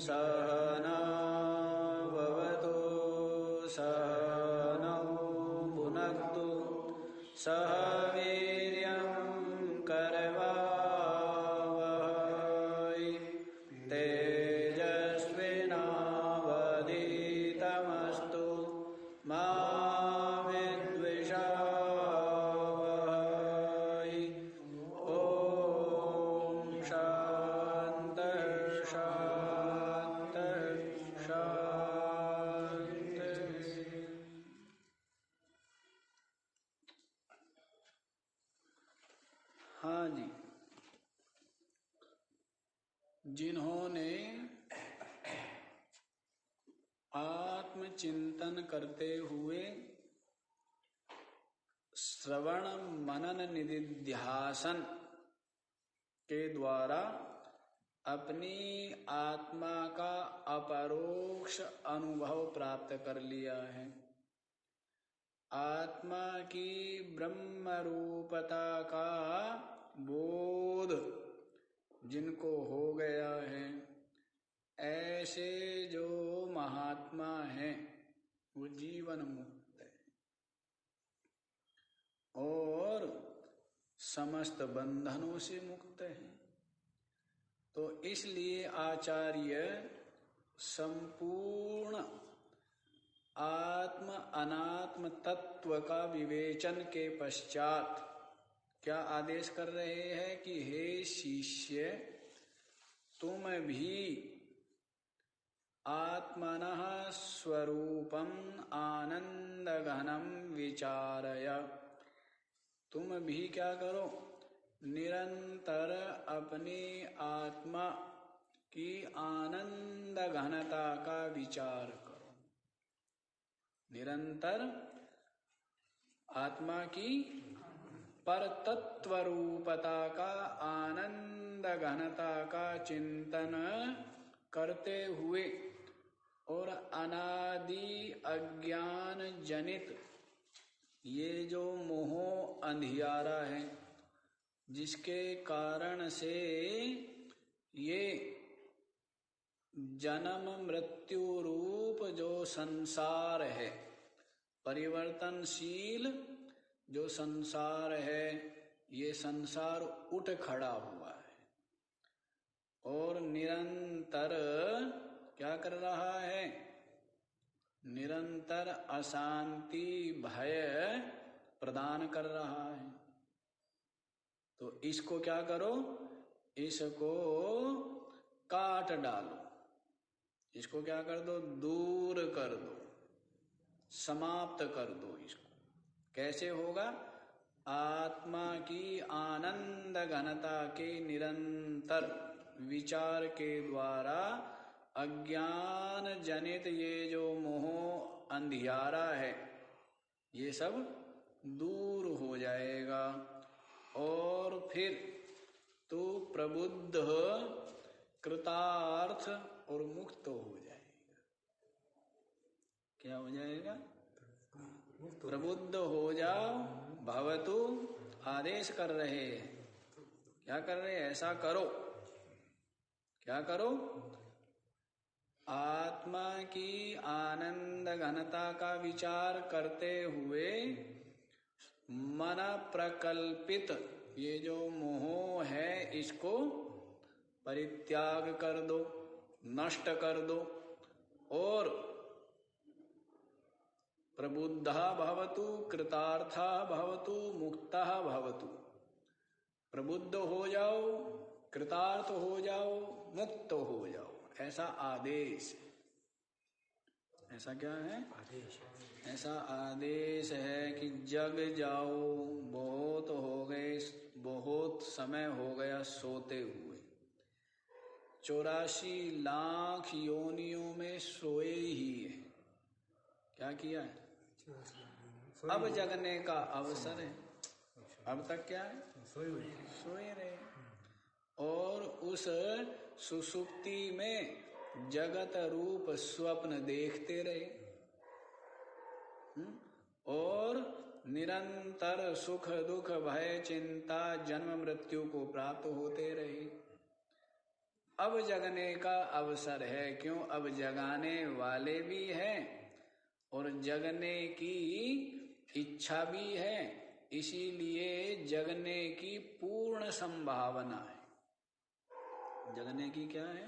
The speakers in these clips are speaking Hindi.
सहना भवतु सहनौ भुनक्तु सह वीर्यं करवावहै तेजस्विनावधीतमस्तु मा विद्विषावहै। ओम शांति शांति शांति। हाँ जी, जिन्होंने आत्मचिंतन करते हुए श्रवण मनन निधिध्यासन के द्वारा अपनी आत्मा का अपरोक्ष अनुभव प्राप्त कर लिया है, आत्मा की ब्रह्म रूपता का बोध जिनको हो गया है, ऐसे जो महात्मा हैं वो जीवन मुक्त है और समस्त बंधनों से मुक्त है। तो इसलिए आचार्य संपूर्ण आत्म अनात्म तत्व का विवेचन के पश्चात क्या आदेश कर रहे हैं कि हे शिष्य, तुम भी आत्मनः स्वरूपम आनंद घनम विचारय। तुम भी क्या करो, निरंतर अपनी आत्मा की आनंद घनता का विचार करो। निरंतर आत्मा की परतत्व रूपता का आनंद घनता का चिंतन करते हुए और अनादि अज्ञान जनित ये जो मोह अंधियारा है, जिसके कारण से ये जन्म मृत्यु रूप जो संसार है, परिवर्तनशील जो संसार है, ये संसार उठ खड़ा हुआ है और निरंतर क्या कर रहा है, निरंतर अशांति भय प्रदान कर रहा है। तो इसको क्या करो, इसको काट डालो, इसको क्या कर दो, दूर कर दो, समाप्त कर दो। इसको कैसे होगा, आत्मा की आनंद घनता के निरंतर विचार के द्वारा अज्ञान जनित ये जो मोह अंधियारा है, ये सब दूर हो जाएगा और फिर तू प्रबुद्ध, कृतार्थ और मुक्त हो जाएगा। क्या हो जाएगा, प्रबुद्ध हो जाओ। भवतु आदेश कर रहे हैं, क्या कर रहे हैं, ऐसा करो। क्या करो, आत्मा की आनंद घनता का विचार करते हुए मन प्रकल्पित ये जो मोह है इसको परित्याग कर दो, नष्ट कर दो और प्रबुद्धः भवतु, कृतार्थः भवतु, मुक्तः भवतु। प्रबुद्ध हो जाओ, कृतार्थ हो जाओ, मुक्त हो जाओ, ऐसा आदेश। ऐसा क्या है, आदेश। ऐसा आदेश है कि जग जाओ, बहुत हो गए, बहुत समय हो गया सोते हुए। 84 लाख योनियों में सोए ही है। क्या किया है, अब जगने का अवसर है। अब तक क्या है, सोए रहे और उस सुषुप्ति में जगत रूप स्वप्न देखते रहे और निरंतर सुख दुख भय चिंता जन्म मृत्यु को प्राप्त होते रहे। अब जगने का अवसर है। क्यों? अब जगाने वाले भी हैं और जगने की इच्छा भी है, इसीलिए जगने की पूर्ण संभावना है। जगने की क्या है?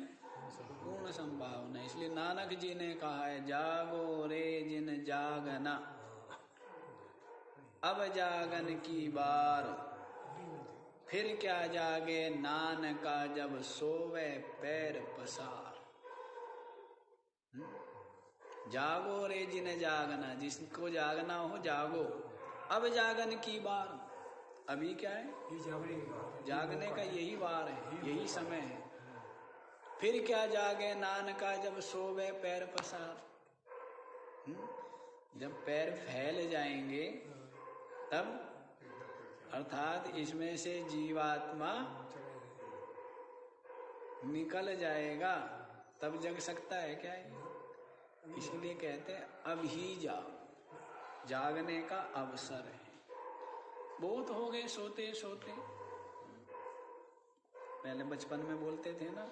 पूर्ण संभावना। इसलिए नानक जी ने कहा है, जागो रे जिन जागना, अब जागन की बार, फिर क्या जागे नानका जब सोवे पैर पसार। जागो रे जिन जागना, जिसको जागना हो जागो। अब जागन की बार, अभी क्या है? जागने का यही बार है, यही समय है। फिर क्या जागे नानका जब सोवे पैर पसार। जब पैर फैल जाएंगे तब, अर्थात इसमें से जीवात्मा निकल जाएगा, तब जग सकता है क्या है? इसलिए कहते हैं अब ही जाओ, जागने का अवसर है। बहुत हो गए सोते सोते। पहले बचपन में बोलते थे ना,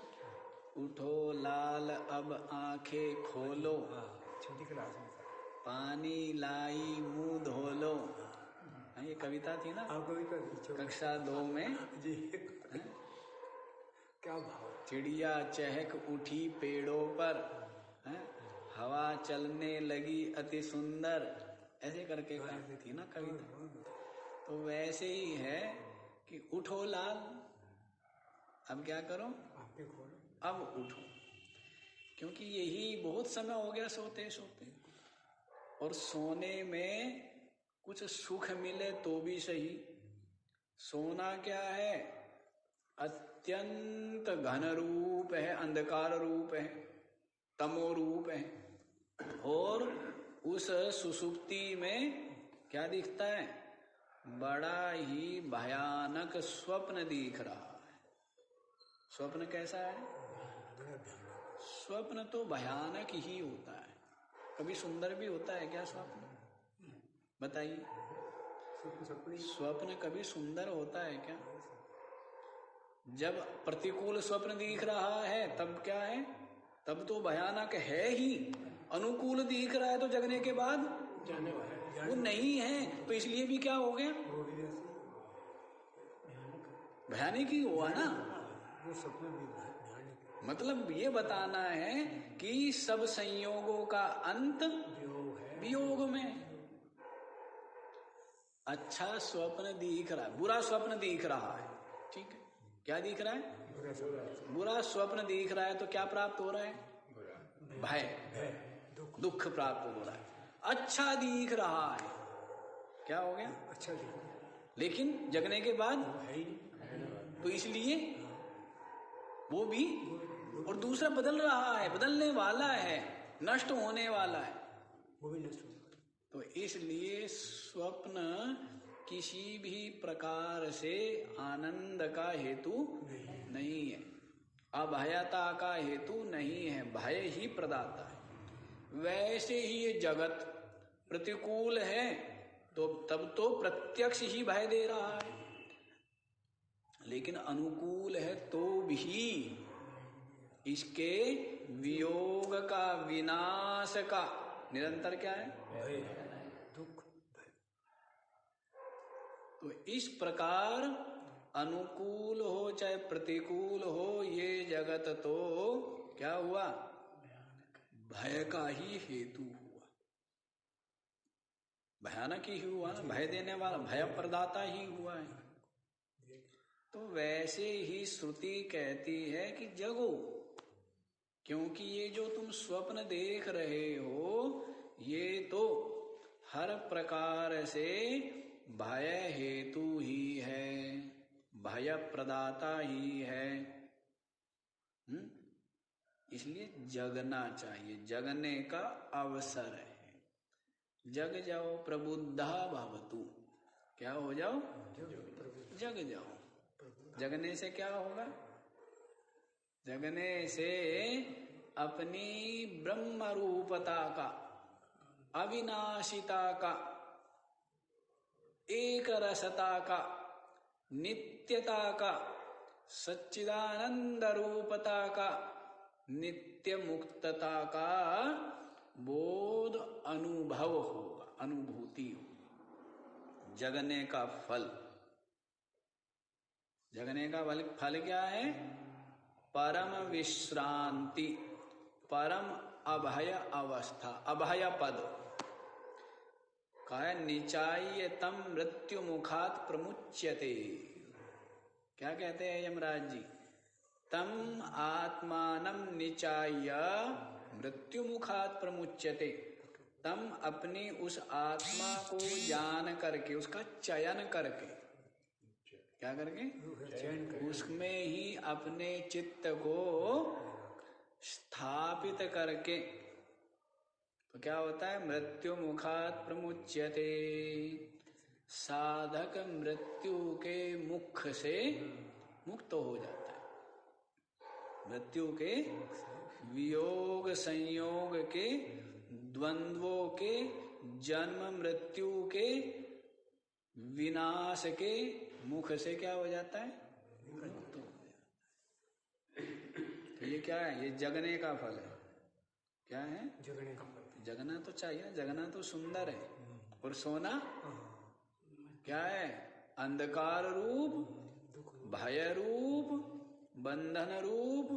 उठो लाल अब आंखें खोलो, छोटी क्लास में पानी लाई मुंह धो लो। ये कविता थी ना कक्षा 2 में जी। क्या भाव। चिड़िया चहक उठी पेड़ों पर, हवा चलने लगी अति सुंदर, ऐसे करके थी ना कविता। तो वैसे ही है कि उठो लाल, अब क्या करो? अब उठो, क्योंकि यही बहुत समय हो गया सोते सोते। और सोने में कुछ सुख मिले तो भी सही। सोना क्या है? अत्यंत घन रूप है, अंधकार रूप है, तमो रूप है। और उस सुसुप्ति में क्या दिखता है? बड़ा ही भयानक स्वप्न दिख रहा है। स्वप्न कैसा है? स्वप्न तो भयानक ही होता है। कभी सुंदर भी होता है क्या स्वप्न? बताइए, स्वप्न कभी सुंदर होता है क्या? जब प्रतिकूल स्वप्न दिख रहा है तब क्या है? तब तो भयानक है ही। अनुकूल दिख रहा है तो जगने के बाद वो नहीं है, तो इसलिए भी क्या हो गया? भयानक ही हुआ ना। मतलब ये बताना है कि सब संयोगों का अंत वियोग में। अच्छा स्वप्न दिख रहा है, बुरा स्वप्न दिख रहा है, ठीक है, क्या दिख रहा है? बुरा स्वप्न दिख रहा है तो क्या प्राप्त हो रहा है? भय, दुख प्राप्त हो रहा है। अच्छा दिख रहा है, क्या हो गया? अच्छा दिख रहा है। लेकिन जगने के बाद तो इसलिए वो भी, और दूसरा बदल रहा है, बदलने वाला है, नष्ट होने वाला है, वो भी नष्ट होगा। तो इसलिए स्वप्न किसी भी प्रकार से आनंद का हेतु नहीं है, अभयता का हेतु नहीं है, भय ही प्रदाता है। वैसे ही ये जगत प्रतिकूल है तो तब तो प्रत्यक्ष ही भय दे रहा है, लेकिन अनुकूल है तो भी इसके वियोग का, विनाश का निरंतर क्या है? भय, दुख, भय। तो इस प्रकार अनुकूल हो चाहे प्रतिकूल हो, ये जगत तो क्या हुआ? भय का ही हेतु हुआ, भयानक ही हुआ ना, भय देने वाला, भय प्रदाता ही हुआ है। तो वैसे ही श्रुति कहती है कि जगो, क्योंकि ये जो तुम स्वप्न देख रहे हो ये तो हर प्रकार से भय हेतु ही है, भय प्रदाता ही है। इसलिए जगना चाहिए, जगने का अवसर है। जग जाओ प्रबुद्धा भवतु, क्या हो जाओ? जग जाओ। जगने से क्या होगा? जगने से अपनी ब्रह्म रूपता का, अविनाशिता का, एक रसता का, नित्यता का सच्चिदानंद रूपता का, नित्य मुक्तता का बोध अनुभव होगा, अनुभूति होगी। जगने का फल, जगने का फल क्या है? परम विश्रांति, परम अभय अवस्था, अभय पद का है। निचाय्यतम मृत्यु मुखात प्रमुच्यते। क्या कहते हैं यमराज जी? तम आत्मानं निचाय्य मृत्यु मुखात प्रमुच्यते। तम अपनी उस आत्मा को जान करके, उसका चयन करके, क्या करके? उसमें ही अपने चित्त को स्थापित करके, तो क्या होता है? मृत्यु मुखात प्रमुच्यते। साधक मृत्यु के मुख से मुक्त हो जाता है। मृत्यु के वियोग संयोग के, द्वंद्वों के, जन्म मृत्यु के, विनाश के मुख से क्या हो जाता है? मुक्त हो जाता है। तो ये क्या है? ये जगने का फल है। क्या है? जगने का फल। जगना तो चाहिए, जगना तो सुंदर है। और सोना क्या है? अंधकार रूप, भय रूप, बंधन रूप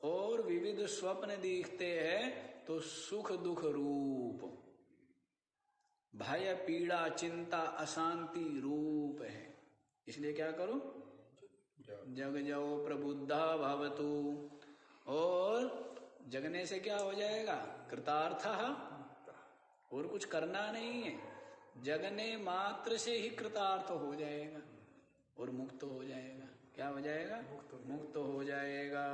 और विविध स्वप्न दिखते हैं तो सुख दुख रूप, भय पीड़ा चिंता अशांति रूप है। इसलिए क्या करो? जग जाओ प्रबुद्धा भवतु। और जगने से क्या हो जाएगा? कृतार्थः। और कुछ करना नहीं है, जगने मात्र से ही कृतार्थ हो जाएगा और मुक्त हो जाएगा। क्या हो जाएगा? मुक्त हो जाएगा।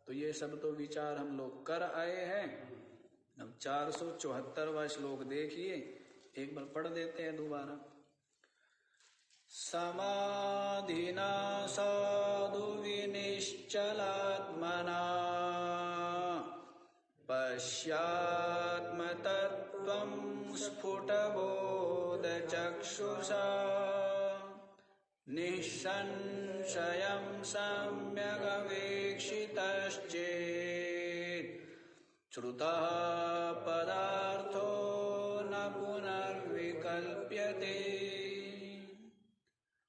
तो ये सब तो विचार हम लोग कर आए हैं। अब 474वां श्लोक देखिए, एक बार पढ़ देते हैं दोबारा। समाधिना साधु विनिश्चलात्मना पश्यात्मतत्त्वं स्फुटबोधचक्षुषा निःसंशयं सम्यगवेक्षितश्चेत् श्रुतः पदार्थो न पुनर्विकल्प्यते।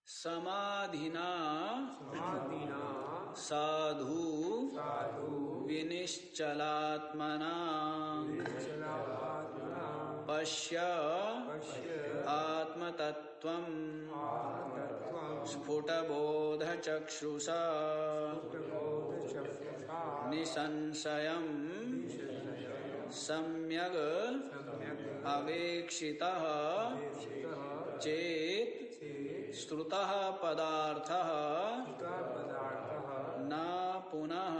समाधिना साधु विनिश्चलात्मना पश्य आत्मतत्त्वं स्फुटबोधचक्षुषा निसंशयं सम्यग् अवेक्षितः चेत् श्रुतः पदार्थः न पुनः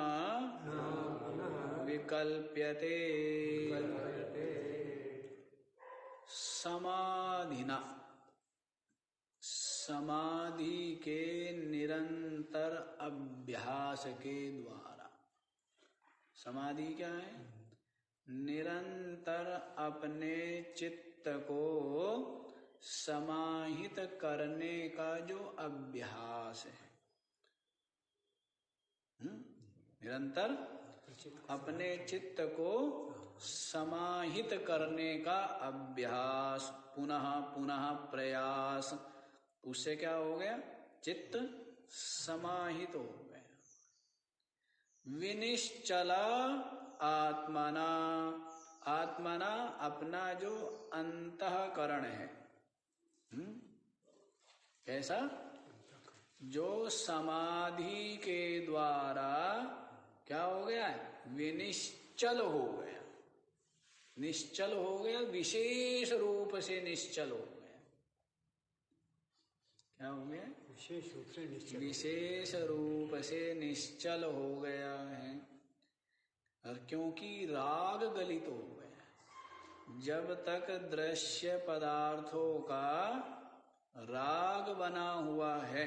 विकल्प्यते। समाधिना, समाधि के निरंतर अभ्यास के द्वारा। समाधि क्या है? निरंतर अपने चित्त को समाहित करने का जो अभ्यास है। निरंतर अपने चित्त को समाहित करने का अभ्यास, पुनः पुनः प्रयास, उससे क्या हो गया? चित्त समाहित हो गया। विनिश्चला आत्मना, आत्मना अपना जो अंतःकरण है, कैसा? जो समाधि के द्वारा क्या हो गया है? विनिश्चल हो गया, निश्चल हो गया, विशेष रूप से निश्चल हो गया। क्या हो गया? विशेष रूप से निश्चल, विशेष रूप से निश्चल हो गया है। और क्योंकि राग गलित हो गया, जब तक दृश्य पदार्थों का राग बना हुआ है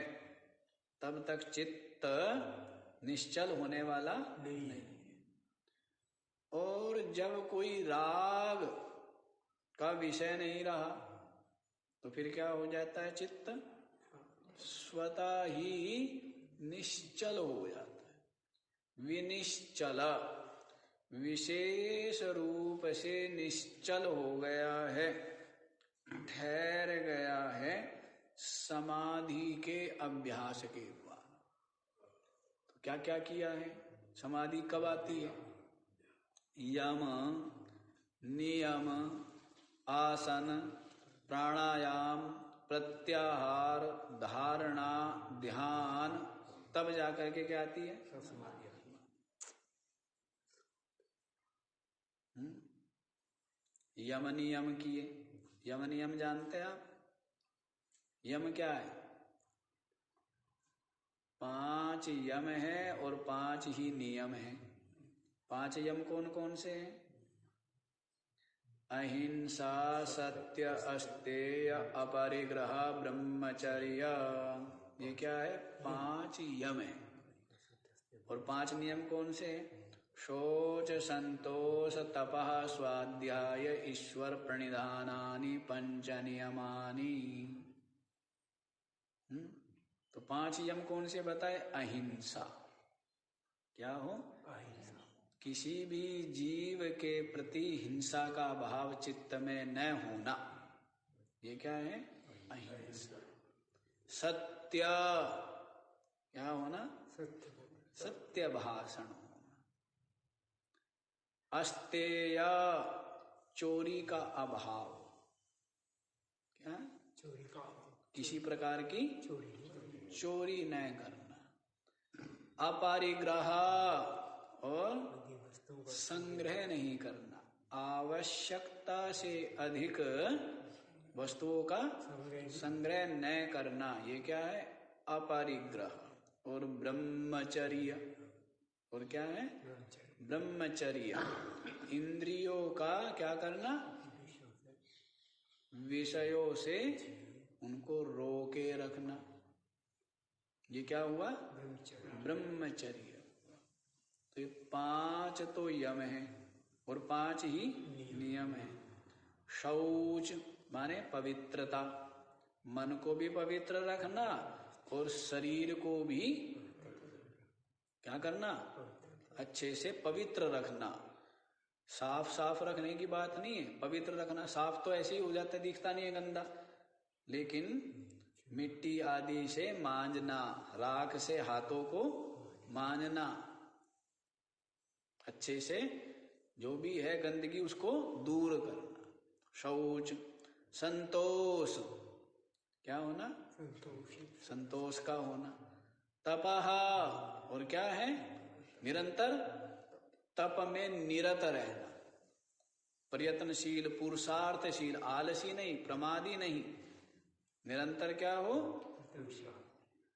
तब तक चित्त निश्चल होने वाला नहीं है। और जब कोई राग का विषय नहीं रहा तो फिर क्या हो जाता है? चित्त स्वतः ही निश्चल हो जाता है। विनिश्चल, विशेष रूप से निश्चल हो गया है, ठहर गया है समाधि के अभ्यास के द्वारा। तो क्या क्या किया है? समाधि कब आती है? यम, नियम, आसन, प्राणायाम, प्रत्याहार, धारणा, ध्यान, तब जाकर के क्या आती है? यम नियम किए। यम नियम जानते हैं आप? यम क्या है? 5 यम है और 5 ही नियम है। 5 यम कौन कौन से हैं? अहिंसा, सत्य, अस्तेय, अपरिग्रह, ब्रह्मचर्य। ये क्या है? 5 यम है। और 5 नियम कौन से हैं? शोच, संतोष, तपः, स्वाध्याय, ईश्वर प्रणिधानानि, पंच नियमानि। तो 5 यम कौन से बताए? अहिंसा। क्या हो? अहिंसा। किसी भी जीव के प्रति हिंसा का भाव चित्त में न होना, ये क्या है? अहिंसा। सत्य, क्या होना? सत्य भाषण होना। अस्तेय, चोरी का अभाव। क्या? चोरी का अभाव, किसी प्रकार की चोरी न करना। अपरिग्रह, और संग्रह नहीं करना। आवश्यकता से अधिक वस्तुओं का संग्रह न करना, ये क्या है? अपरिग्रह। और ब्रह्मचर्य, और क्या है? ब्रह्मचर्य। इंद्रियों का क्या करना? विषयों से उनको रोके रखना। ये क्या हुआ? ब्रह्मचर्य। तो ये 5 तो यम है और 5 ही नियम है। शौच माने पवित्रता, मन को भी पवित्र रखना और शरीर को भी क्या करना? अच्छे से पवित्र रखना। साफ साफ रखने की बात नहीं है, पवित्र रखना। साफ तो ऐसे ही हो जाता है, दिखता नहीं है गंदा, लेकिन मिट्टी आदि से मांजना, राख से हाथों को मांजना, अच्छे से जो भी है गंदगी उसको दूर करना। शौच। संतोष, क्या होना? संतोष का होना। तपः, और क्या है? निरंतर तप में निरत रहना, प्रयत्नशील, पुरुषार्थशील, आलसी नहीं, प्रमादी नहीं, निरंतर क्या हो?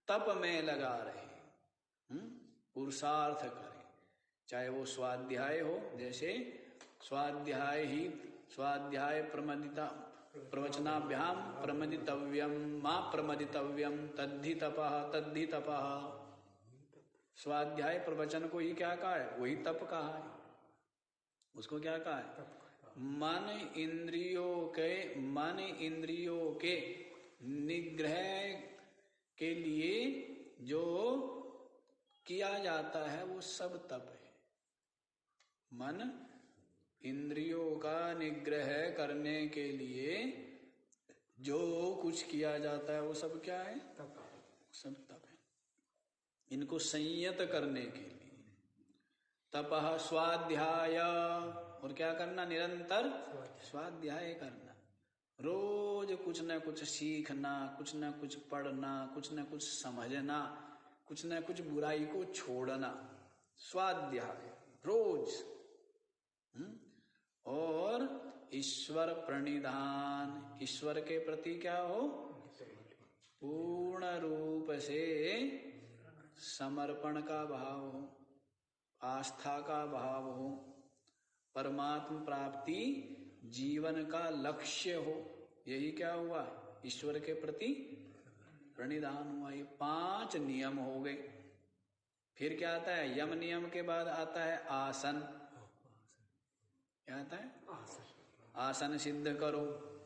तप में लगा रहे, पुरुषार्थ करे। चाहे वो स्वाध्याय हो, जैसे स्वाध्याय ही स्वाध्याय प्रमदिता प्रवचनाभ्याम प्रमदितव्यम मां प्रमदितव्यम तद्धि तपः तद्धि तपः। स्वाध्याय प्रवचन को ही क्या कहा है? वही तप कहा है। उसको क्या कहा है? मन इंद्रियों के निग्रह के लिए जो किया जाता है वो सब तप है। मन इंद्रियों का निग्रह करने के लिए जो कुछ किया जाता है वो सब क्या है? तप। सब तप है। इनको संयत करने के लिए तपः। स्वाध्याय, और क्या करना? निरंतर स्वाध्याय करना। रोज कुछ न कुछ सीखना, कुछ न कुछ पढ़ना, कुछ न कुछ समझना, कुछ न कुछ बुराई को छोड़ना। स्वाध्याय रोज। और ईश्वर प्रणिधान, ईश्वर के प्रति क्या हो? पूर्ण रूप से समर्पण का भाव हो, आस्था का भाव हो, परमात्म प्राप्ति जीवन का लक्ष्य हो। यही क्या हुआ? ईश्वर के प्रति प्रणिधान हुआ। ये 5 नियम हो गए। फिर क्या आता है? यम नियम के बाद आता है आसन। क्या आता है? आसन सिद्ध करो,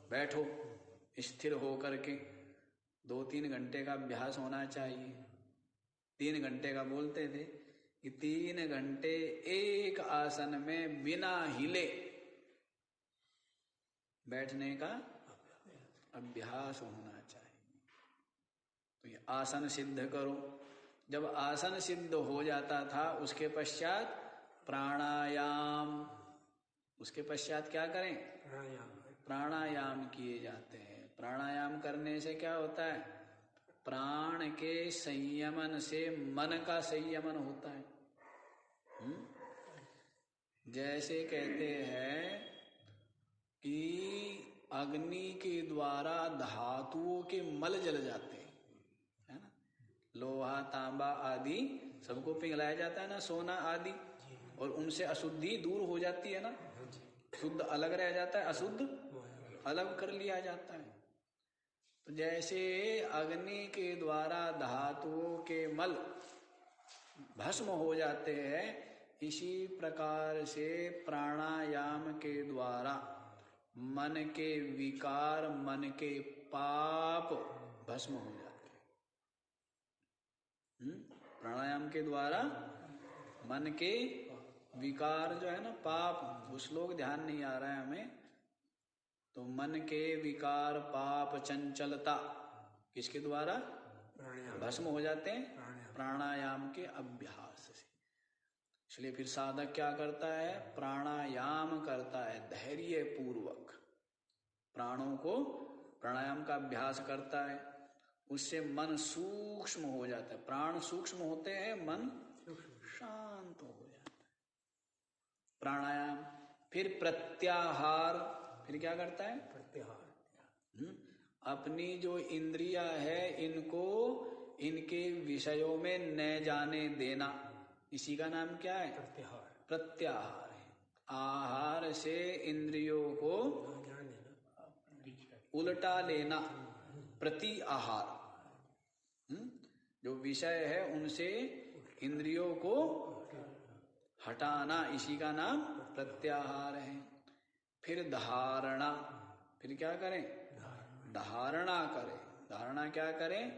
बैठो स्थिर हो करके। 2-3 घंटे का अभ्यास होना चाहिए। 3 घंटे का बोलते थे कि 3 घंटे एक आसन में बिना हिले बैठने का अभ्यास होना चाहिए। तो ये आसन सिद्ध करो। जब आसन सिद्ध हो जाता था उसके पश्चात प्राणायाम, उसके पश्चात क्या करें? प्राणायाम किए जाते हैं। प्राणायाम करने से क्या होता है? प्राण के संयमन से मन का संयमन होता है। जैसे कहते हैं कि अग्नि के द्वारा धातुओं के मल जल जाते हैं, है ना? लोहा तांबा आदि सबको पिघलाया जाता है ना, सोना आदि, और उनसे अशुद्धि दूर हो जाती है ना, शुद्ध अलग रह जाता है, अशुद्ध अलग कर लिया जाता है। तो जैसे अग्नि के द्वारा धातुओं के मल भस्म हो जाते हैं, इसी प्रकार से प्राणायाम के द्वारा मन के विकार, मन के पाप भस्म हो जाते हैं। प्राणायाम के द्वारा मन के विकार जो है ना, पाप, वो श्लोक ध्यान नहीं आ रहा है हमें, तो मन के विकार, पाप, चंचलता किसके द्वारा भस्म हो जाते हैं? प्राणायाम के अभ्यास से। इसलिए फिर साधक क्या करता है? प्राणायाम करता है, धैर्य पूर्वक प्राणों को प्राणायाम का अभ्यास करता है। उससे मन सूक्ष्म हो जाता है। प्राण सूक्ष्म होते हैं, मन शांत हो जाता है। प्राणायाम। फिर प्रत्याहार। फिर क्या करता है? प्रत्याहार। अपनी जो इंद्रिया है इनको इनके विषयों में न जाने देना, इसी का नाम क्या है? प्रत्याहार। प्रत्याहार है। आहार से इंद्रियों को उल्टा लेना, प्रति आहार। जो विषय है उनसे इंद्रियों को हटाना, इसी का नाम प्रत्याहार है। फिर धारणा। फिर क्या करें? धारणा करें। धारणा क्या करें?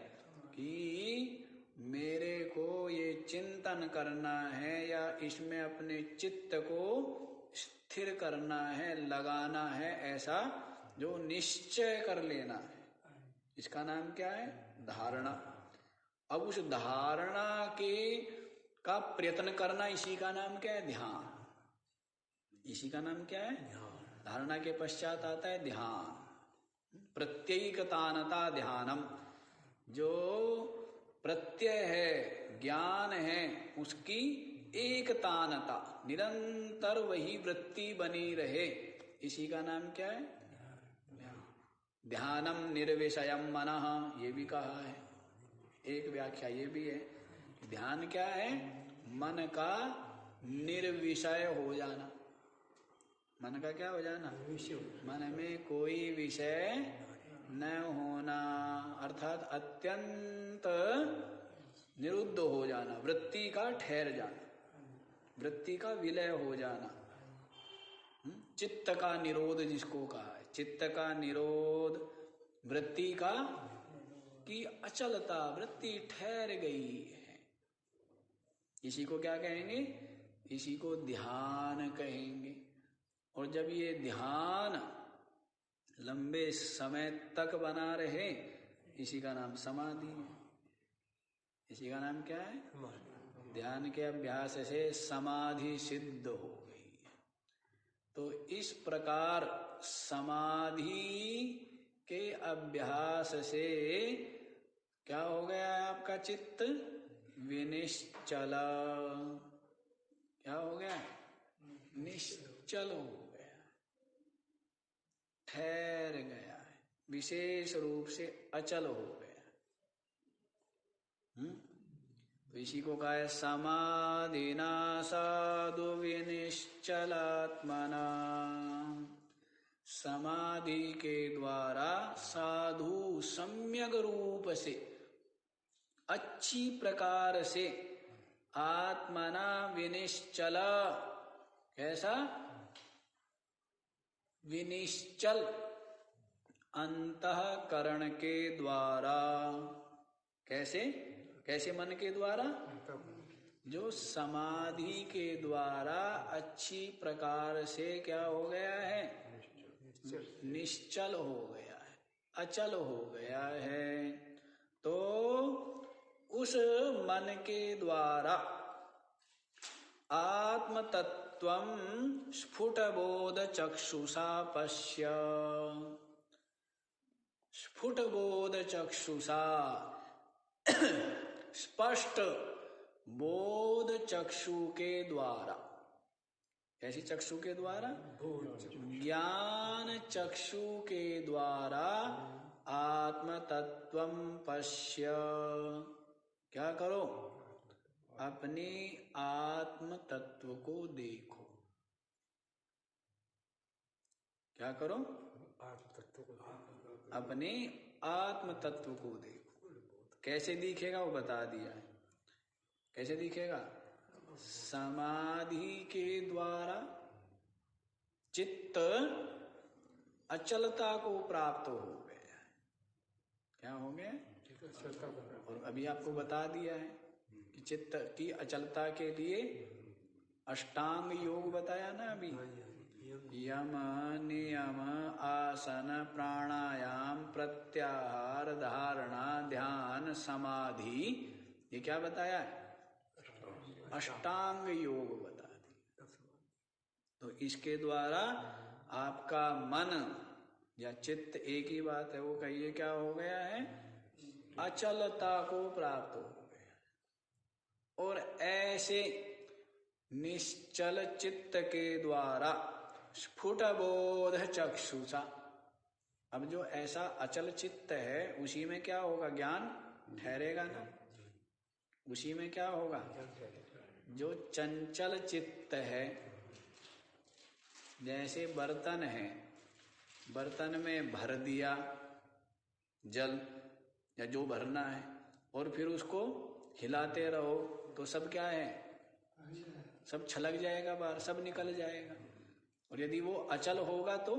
कि मेरे को ये चिंतन करना है या इसमें अपने चित्त को स्थिर करना है, लगाना है, ऐसा जो निश्चय कर लेना है, इसका नाम क्या है? धारणा। अब उस धारणा के का प्रयत्न करना, इसी का नाम क्या है? ध्यान। इसी का नाम क्या है? धारणा के पश्चात आता है ध्यान। प्रत्ययिकतानता ध्यानम। जो प्रत्यय है, ज्ञान है, उसकी एकतानता, निरंतर वही वृत्ति बनी रहे, इसी का नाम क्या है? ध्यानम निर्विषयम मनः, ये भी कहा है। एक व्याख्या ये भी है, ध्यान क्या है? मन का निर्विषय हो जाना। मन का क्या हो जाना? मन में कोई विषय न होना, अर्थात अत्यंत निरुद्ध हो जाना, वृत्ति का ठहर जाना, वृत्ति का विलय हो जाना। चित्त का निरोध जिसको कहा है, चित्त का निरोध, वृत्ति का की अचलता, वृत्ति ठहर गई है, इसी को क्या कहेंगे? इसी को ध्यान कहेंगे। और जब ये ध्यान लंबे समय तक बना रहे, इसी का नाम समाधि है। इसी का नाम क्या है? ध्यान के अभ्यास से समाधि सिद्ध हो गई है। तो इस प्रकार समाधि के अभ्यास से क्या हो गया है? आपका चित्त विनिश्चल। क्या हो गया? निश्चल हो गया, ठहर गया है, विशेष रूप से अचल हो गया। तो इसी को कहा है समाधिना साधु विनिश्चलात्मना। समाधि के द्वारा साधु सम्यक रूप से, अच्छी प्रकार से, आत्मना विनिश्चल। कैसा? विनिश्चल, अंतःकरण के द्वारा। कैसे? कैसे मन के द्वारा? जो समाधि के द्वारा अच्छी प्रकार से क्या हो गया है? निश्चल हो गया है, अचल हो गया है। तो उस मन के द्वारा आत्म तत्वं स्फुटबोध चक्षुषा पश्य। स्फुटबोध चक्षुषा स्पष्ट बोध चक्षु के द्वारा। कैसी चक्षु के द्वारा? ज्ञान चक्षु के द्वारा आत्म तत्वं पश्य। क्या करो? अपने आत्म तत्व को देखो। क्या करो? अपने आत्म तत्व को देखो। कैसे दिखेगा वो बता दिया है। कैसे दिखेगा? समाधि के द्वारा चित्त अचलता को प्राप्त हो गया। क्या हो गया? और अभी आपको बता दिया है कि चित्त की अचलता के लिए अष्टांग योग बताया ना अभी। यम नियम आसन प्राणायाम प्रत्याहार धारणा ध्यान समाधि, ये क्या बताया है? अष्टांग योग बता दिया। तो इसके द्वारा आपका मन या चित्त, एक ही बात है, वो कहिए क्या हो गया है? अचलता को प्राप्त हो गया। और ऐसे निश्चल चित्त के द्वारा स्फुट बोध चक्षुषा, अब जो ऐसा अचल चित्त है उसी में क्या होगा? ज्ञान ठहरेगा ना। उसी में क्या होगा? जो चंचल चित्त है, जैसे बर्तन है, बर्तन में भर दिया जल या जो भरना है, और फिर उसको हिलाते रहो तो सब क्या है? सब छलक जाएगा बाहर, सब निकल जाएगा। और यदि वो अचल होगा तो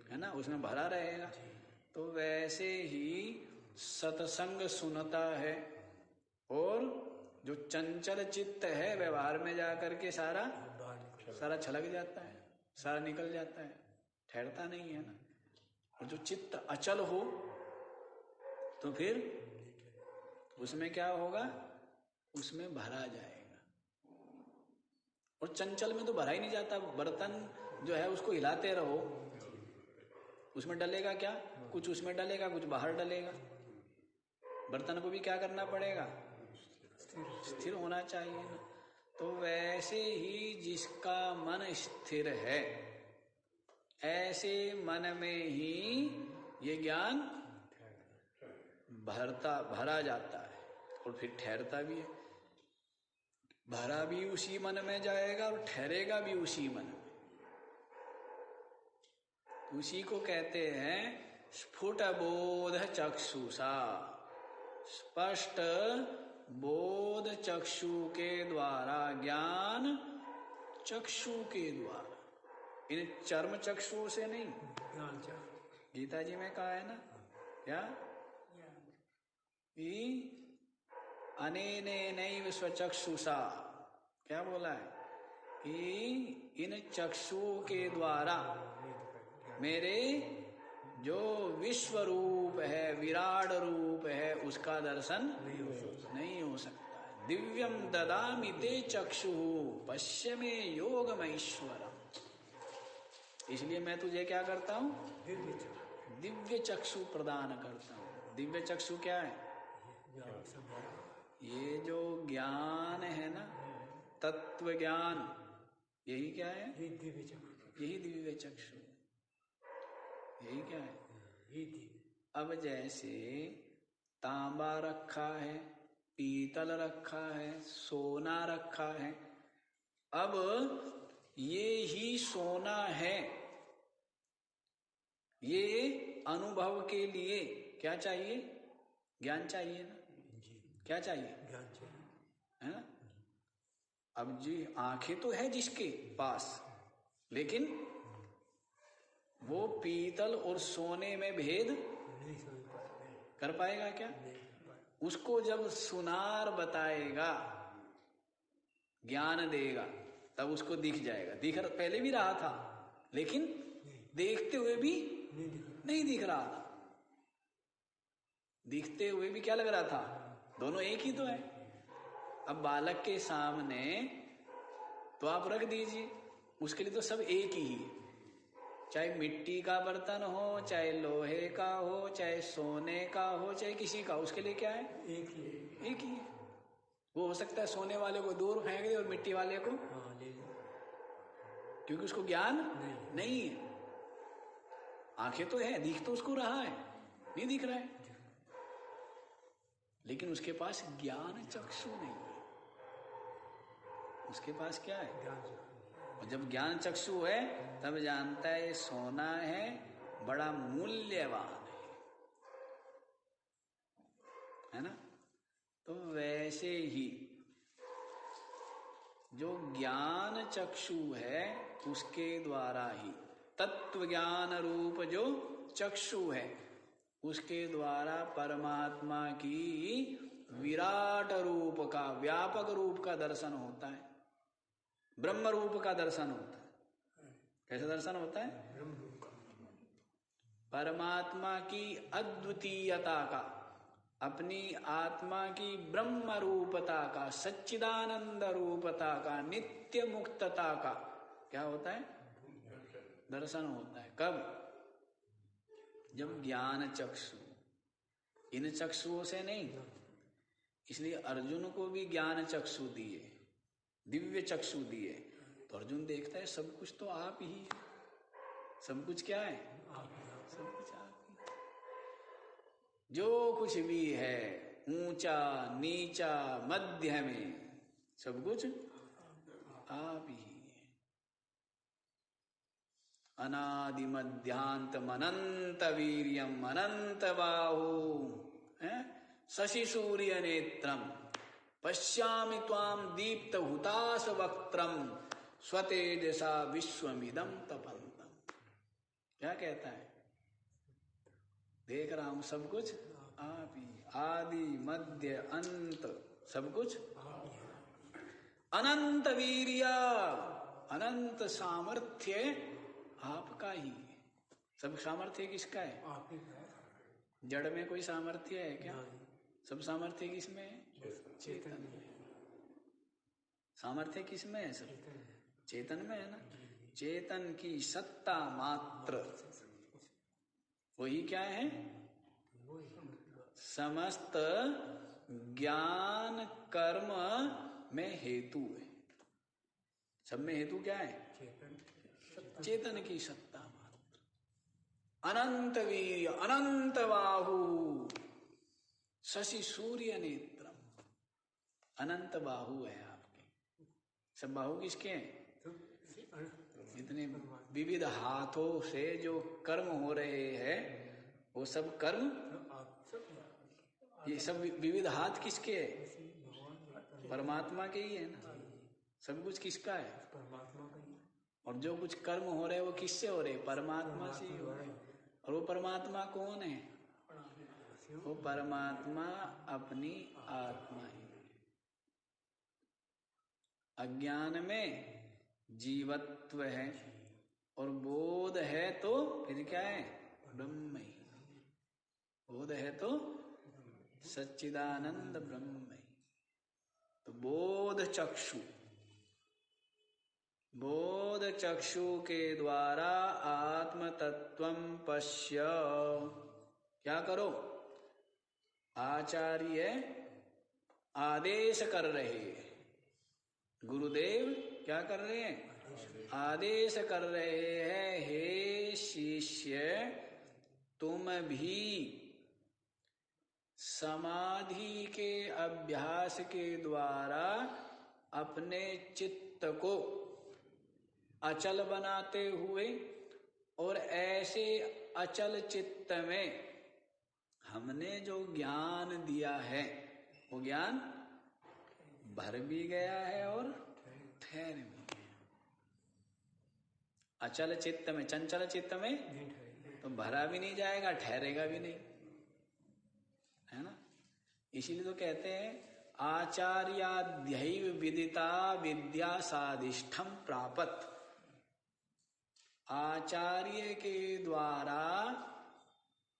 है ना, उसमें भरा रहेगा। तो वैसे ही सत्संग सुनता है और जो चंचल चित्त है व्यवहार में जाकर के सारा छलक जाता है, सारा निकल जाता है, ठहरता नहीं है ना। और जो चित्त अचल हो तो फिर उसमें क्या होगा? उसमें भरा जाएगा। और चंचल में तो भरा ही नहीं जाता। बर्तन जो है उसको हिलाते रहो, उसमें डलेगा क्या? कुछ उसमें डलेगा, कुछ बाहर डलेगा। बर्तन को भी क्या करना पड़ेगा? स्थिर होना चाहिए ना। तो वैसे ही जिसका मन स्थिर है, ऐसे मन में ही ये ज्ञान भरा जाता है और फिर ठहरता भी है। भरा भी उसी मन में जाएगा और ठहरेगा भी उसी मन में। उसी को कहते हैं स्फुट बोध चक्षुषा। स्पष्ट बोध चक्षु के द्वारा, ज्ञान चक्षु के द्वारा, इन चर्म चक्षुओं से नहीं। गीता जी में कहा है ना, क्या? अनेनैव स्वचक्षुषा, क्या बोला है? कि इन चक्षुओं के द्वारा मेरे जो विश्व रूप है, विराट रूप है, उसका दर्शन नहीं हो सकता। दिव्यम ददामि ते चक्षु पश्य मे योगमैश्वरम। इसलिए मैं तुझे क्या करता हूं? दिव्य चक्षु प्रदान करता हूं। दिव्य चक्षु क्या है? ये जो ज्ञान है ना, तत्व ज्ञान, यही क्या है? यही दिव्य चक्षु। यही क्या है? अब जैसे तांबा रखा है, पीतल रखा है, सोना रखा है। अब ये ही सोना है। ये अनुभव के लिए क्या चाहिए? ज्ञान चाहिए ना। क्या चाहिए? ज्ञान चाहिए, है ना। अब जी आंखें तो है जिसके पास, लेकिन वो पीतल और सोने में भेद कर पाएगा क्या? उसको जब सुनार बताएगा, ज्ञान देगा, तब उसको दिख जाएगा। पहले भी रहा था, लेकिन देखते हुए भी नहीं दिख रहा था। दिखते हुए भी क्या लग रहा था, दोनों एक ही तो है। अब बालक के सामने तो आप रख दीजिए, उसके लिए तो सब एक ही है। चाहे मिट्टी का बर्तन हो, चाहे लोहे का हो, चाहे सोने का हो, चाहे किसी का, उसके लिए क्या है, एक ही है। वो हो सकता है सोने वाले को दूर फेंक दे और मिट्टी वाले को ले ले, क्योंकि उसको ज्ञान नहीं है। आंखें तो है, दिख तो उसको रहा है, नहीं दिख रहा है, लेकिन उसके पास ज्ञान चक्षु नहीं है। उसके पास क्या है, और जब ज्ञान चक्षु है तब जानता है सोना है, बड़ा मूल्यवान है ना। तो वैसे ही जो ज्ञान चक्षु है उसके द्वारा ही, तत्व ज्ञान रूप जो चक्षु है उसके द्वारा परमात्मा की विराट रूप का, व्यापक रूप का दर्शन होता है, ब्रह्म रूप का दर्शन होता है। कैसा दर्शन होता है, परमात्मा की अद्वितीयता का, अपनी आत्मा की ब्रह्म रूपता का, सच्चिदानंद रूपता का, नित्य मुक्तता का क्या होता है, दर्शन होता है। कब, जब ज्ञान चक्षु, इन चक्षुओं से नहीं। इसलिए अर्जुन को भी ज्ञान चक्षु दिए, दिव्य चक्षु दिए, तो अर्जुन देखता है सब कुछ तो आप ही है। सब कुछ क्या है, सब कुछ आप ही। जो कुछ भी है, ऊंचा नीचा मध्य में, सब कुछ आप ही है। अनादि मध्यांत अनंत वीर्यम अनंत बाहु शशि सूर्य नेत्रम पश्यामि त्वाम दीप्त हुताश वक्त्रम स्वतेजसा विश्वमिदं तपन्तम। क्या कहता है, देख रहा हूं सब कुछ आप ही, आदि मध्य अंत सब कुछ, अनंत वीर्य, अनंत सामर्थ्य आपका ही। सब सामर्थ्य किसका है, आप ही का। जड़ में कोई सामर्थ्य है क्या, सब सामर्थ्य किसमें है, चेतन में। सामर्थ्य किसमें है, सब चेतन में है ना। चेतन की सत्ता मात्र वही क्या है, समस्त ज्ञान कर्म में हेतु है। सब में हेतु क्या है, चेतन की सत्ता मात्र। अनंत वीर्य अनंत बाहु शशि सूर्य नेत्रम, अनंत बाहु है आपके। सब बाहु किसके हैं, इतने विविध हाथों से जो कर्म हो रहे हैं वो सब कर्म, ये सब विविध हाथ किसके है, परमात्मा के ही है ना। सब कुछ किसका है, परमात्मा का ही। और जो कुछ कर्म हो रहे हैं वो किससे हो रहे हैं, परमात्मा से ही हो रहे हैं। और वो परमात्मा कौन है, वो परमात्मा अपनी आत्मा ही है। अज्ञान में जीवत्व है और बोध है तो फिर क्या है, ब्रह्म ही। बोध है तो सच्चिदानंद ब्रह्म ही। तो बोध चक्षु, बोध चक्षु के द्वारा आत्म तत्वं पश्य। क्या करो, आचार्य आदेश कर रहे हैं, गुरुदेव क्या कर रहे हैं, आदेश कर रहे हैं, हे शिष्य तुम भी समाधि के अभ्यास के द्वारा अपने चित्त को अचल बनाते हुए, और ऐसे अचल चित्त में हमने जो ज्ञान दिया है वो ज्ञान भर भी गया है और ठहर भी गया। अचल चित्त में, चंचल चित्त में तो भरा भी नहीं जाएगा, ठहरेगा भी नहीं, है ना। इसीलिए तो कहते हैं आचार्याध्यैव विदिता विद्या साधिष्ठम प्रापत। आचार्य के द्वारा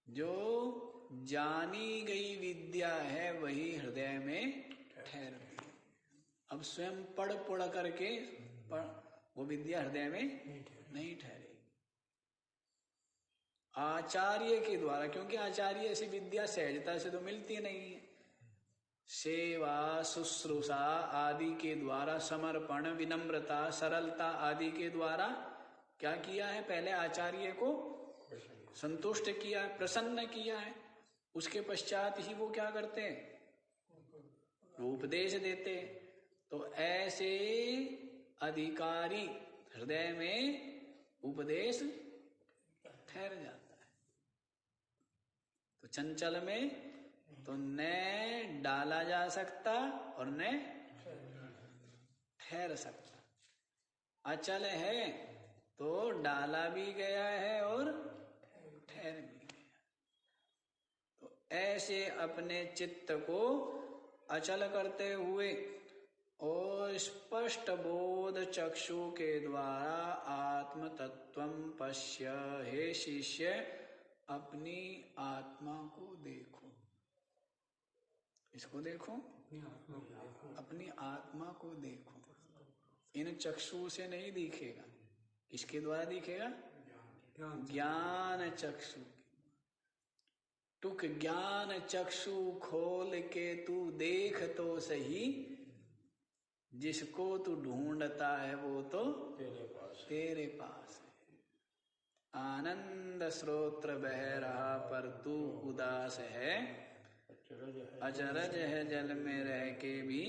जो जानी गई विद्या है वही हृदय में ठहरती है। अब स्वयं पढ़ करके वो विद्या हृदय में नहीं ठहरेगी। आचार्य के द्वारा, क्योंकि आचार्य ऐसी विद्या सहजता से तो मिलती नहीं है। सेवा शुश्रूषा आदि के द्वारा, समर्पण, विनम्रता, सरलता आदि के द्वारा क्या किया है? पहले आचार्य को संतुष्ट किया है, प्रसन्न किया है। उसके पश्चात ही वो क्या करते हैं? वो उपदेश देते हैं। तो ऐसे अधिकारी हृदय में उपदेश ठहर जाता है। तो चंचल में तो न डाला जा सकता और न ठहर सकता। अचल है तो डाला भी गया है और ठहर भी गया। तो ऐसे अपने चित्त को अचल करते हुए और स्पष्ट बोध चक्षु के द्वारा आत्म तत्वं पश्य। हे शिष्य, अपनी आत्मा को देखो। इसको देखो, अपनी आत्मा को देखो। इन चक्षु से नहीं दिखेगा। किसके द्वारा दिखेगा? ज्ञान चक्षु। टुक ज्ञान चक्षु खोल के तू देख तो सही, जिसको तू ढूंढता है वो तो तेरे पास है। आनंद स्रोत्र बह रहा पर तू उदास है, अचरज है जल में रह के भी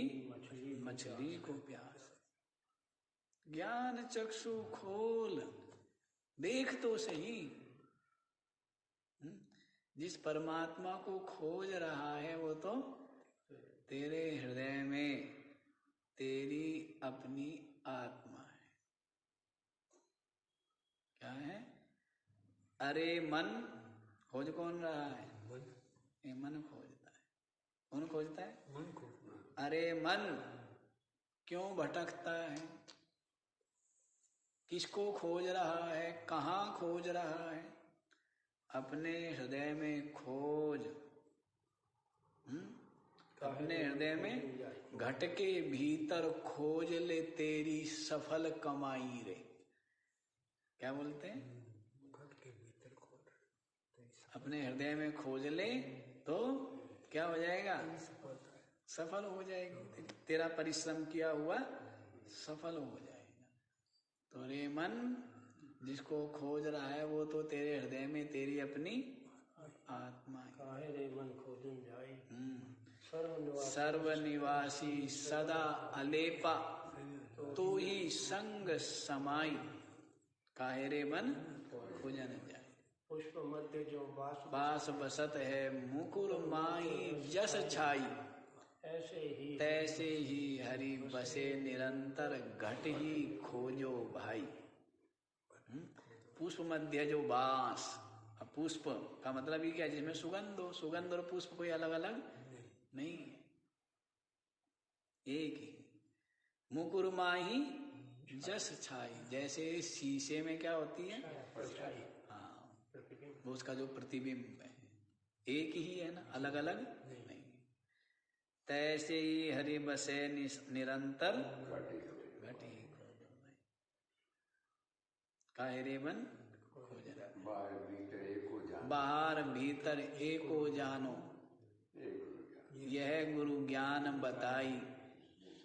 मछली को प्यास। ज्ञान चक्षु खोल, देख तो सही। जिस परमात्मा को खोज रहा है वो तो तेरे हृदय में तेरी अपनी आत्मा है। क्या है? अरे मन, खोज कौन रहा है? ये मन खोजता है। कौन खोजता है? मन खोजता है। अरे मन क्यों भटकता है? किसको खोज रहा है? कहाँ खोज रहा है? अपने हृदय में खोज। अपने हृदय में घट के भीतर खोज ले तेरी सफल कमाई रे। क्या बोलते हैं? घट के भीतर खोज। अपने हृदय में खोज ले तो क्या हो जाएगा? सफल हो जाएगी। तेरा परिश्रम किया हुआ सफल हो जाएगा। तो रे मन, जिसको खोज रहा है वो तो तेरे हृदय में तेरी अपनी आत्मा है। काहे रे मन खोजन जाई, सर्वनिवासी सदा अलेपा, तो ही संग समाई। काहे रे मन खोजन जाए। पुष्प मध्य जो बास बसत है, मुकुर माही जस छाई, तैसे ही हरि बसे निरंतर, घट ही खोजो भाई। पुष्प मध्य जो बांस, पुष्प का मतलब ये क्या? जिसमें सुगंध हो। सुगंध और पुष्प कोई अलग अलग नहीं है, एक ही। मुकुर माही जस छाई, जैसे शीशे में क्या होती है? हाँ, वो उसका जो प्रतिबिंब है एक ही है ना, अलग अलग नहीं। तैसे ही हरि बसे निरंतर, घटी काहे रे मन खोजन। बाहर भीतर एको जानो, यह गुरु ज्ञान बताई।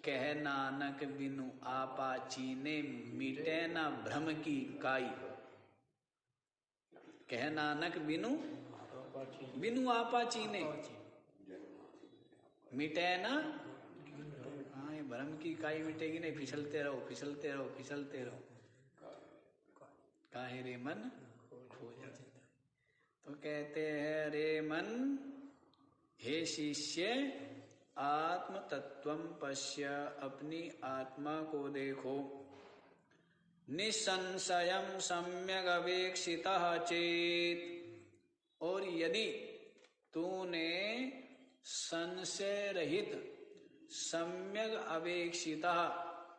कह नानक बिनु आपा चीने, मिटे न भ्रम की काई। कह नानक बिनु आपा चीने, मिटे ना। हाँ, ये भ्रम की काई मिटेगी नहीं। फिसलते रहो, फिसलते रहो, फिसलते रहो। काहे रे मन खोजन। तो कहते हैं रे मन, हे शिष्य, आत्म तत्वं पश्य, अपनी आत्मा को देखो। निसंशयं सम्यग् अवेक्षितः चेत, और यदि तूने संशय रहित सम्यक अवेक्षिता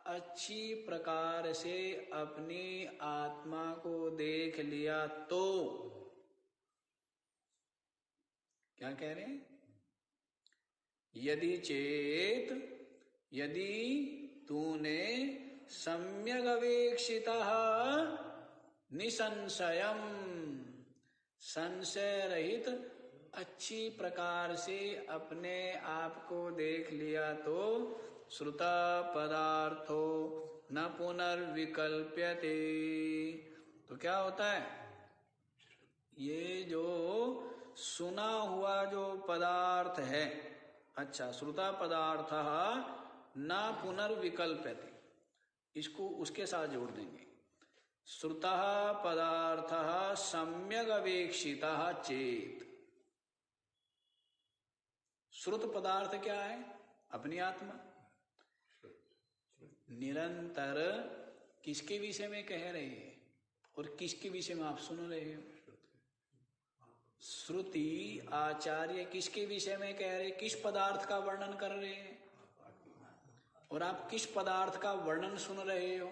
अच्छी प्रकार से अपनी आत्मा को देख लिया तो क्या कह रहे हैं? यदि चेत, यदि तूने सम्यक अवेक्षिता निसंशयम संशय रहित अच्छी प्रकार से अपने आप को देख लिया तो श्रुता पदार्थो न पुनर्विकल्प्यते। तो क्या होता है? ये जो सुना हुआ जो पदार्थ है, अच्छा, श्रुता पदार्थः न पुनर्विकल्प्यते, इसको उसके साथ जोड़ देंगे। श्रुतः पदार्थः सम्यक अवेक्षितः चेत। श्रुत पदार्थ क्या है? अपनी आत्मा। निरंतर किसके विषय में कह रहे हैं और किसके विषय में आप सुन रहे हो? श्रुति आचार्य किसके विषय में कह रहे, किस पदार्थ का वर्णन कर रहे हैं और आप किस पदार्थ का वर्णन सुन रहे हो?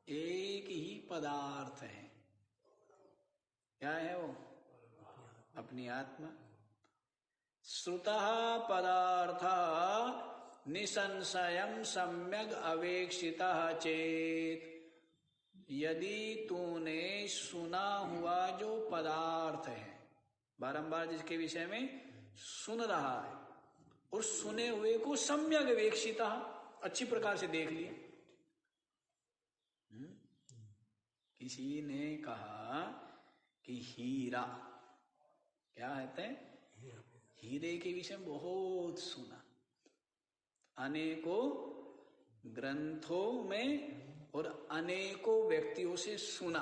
एक ही पदार्थ है। क्या है वो? अपनी आत्मा। श्रुतः पदार्थः निसंशयम सम्यक अवेक्षितः चेत। यदि तूने सुना हुआ जो पदार्थ है, बारंबार जिसके विषय में सुन रहा है, और सुने हुए को सम्यक अवेक्षितः अच्छी प्रकार से देख लिया। किसी ने कहा कि हीरा, क्या कहते हैं, हीरे के विषय में बहुत सुना, अनेकों ग्रंथों में और अनेकों व्यक्तियों से सुना।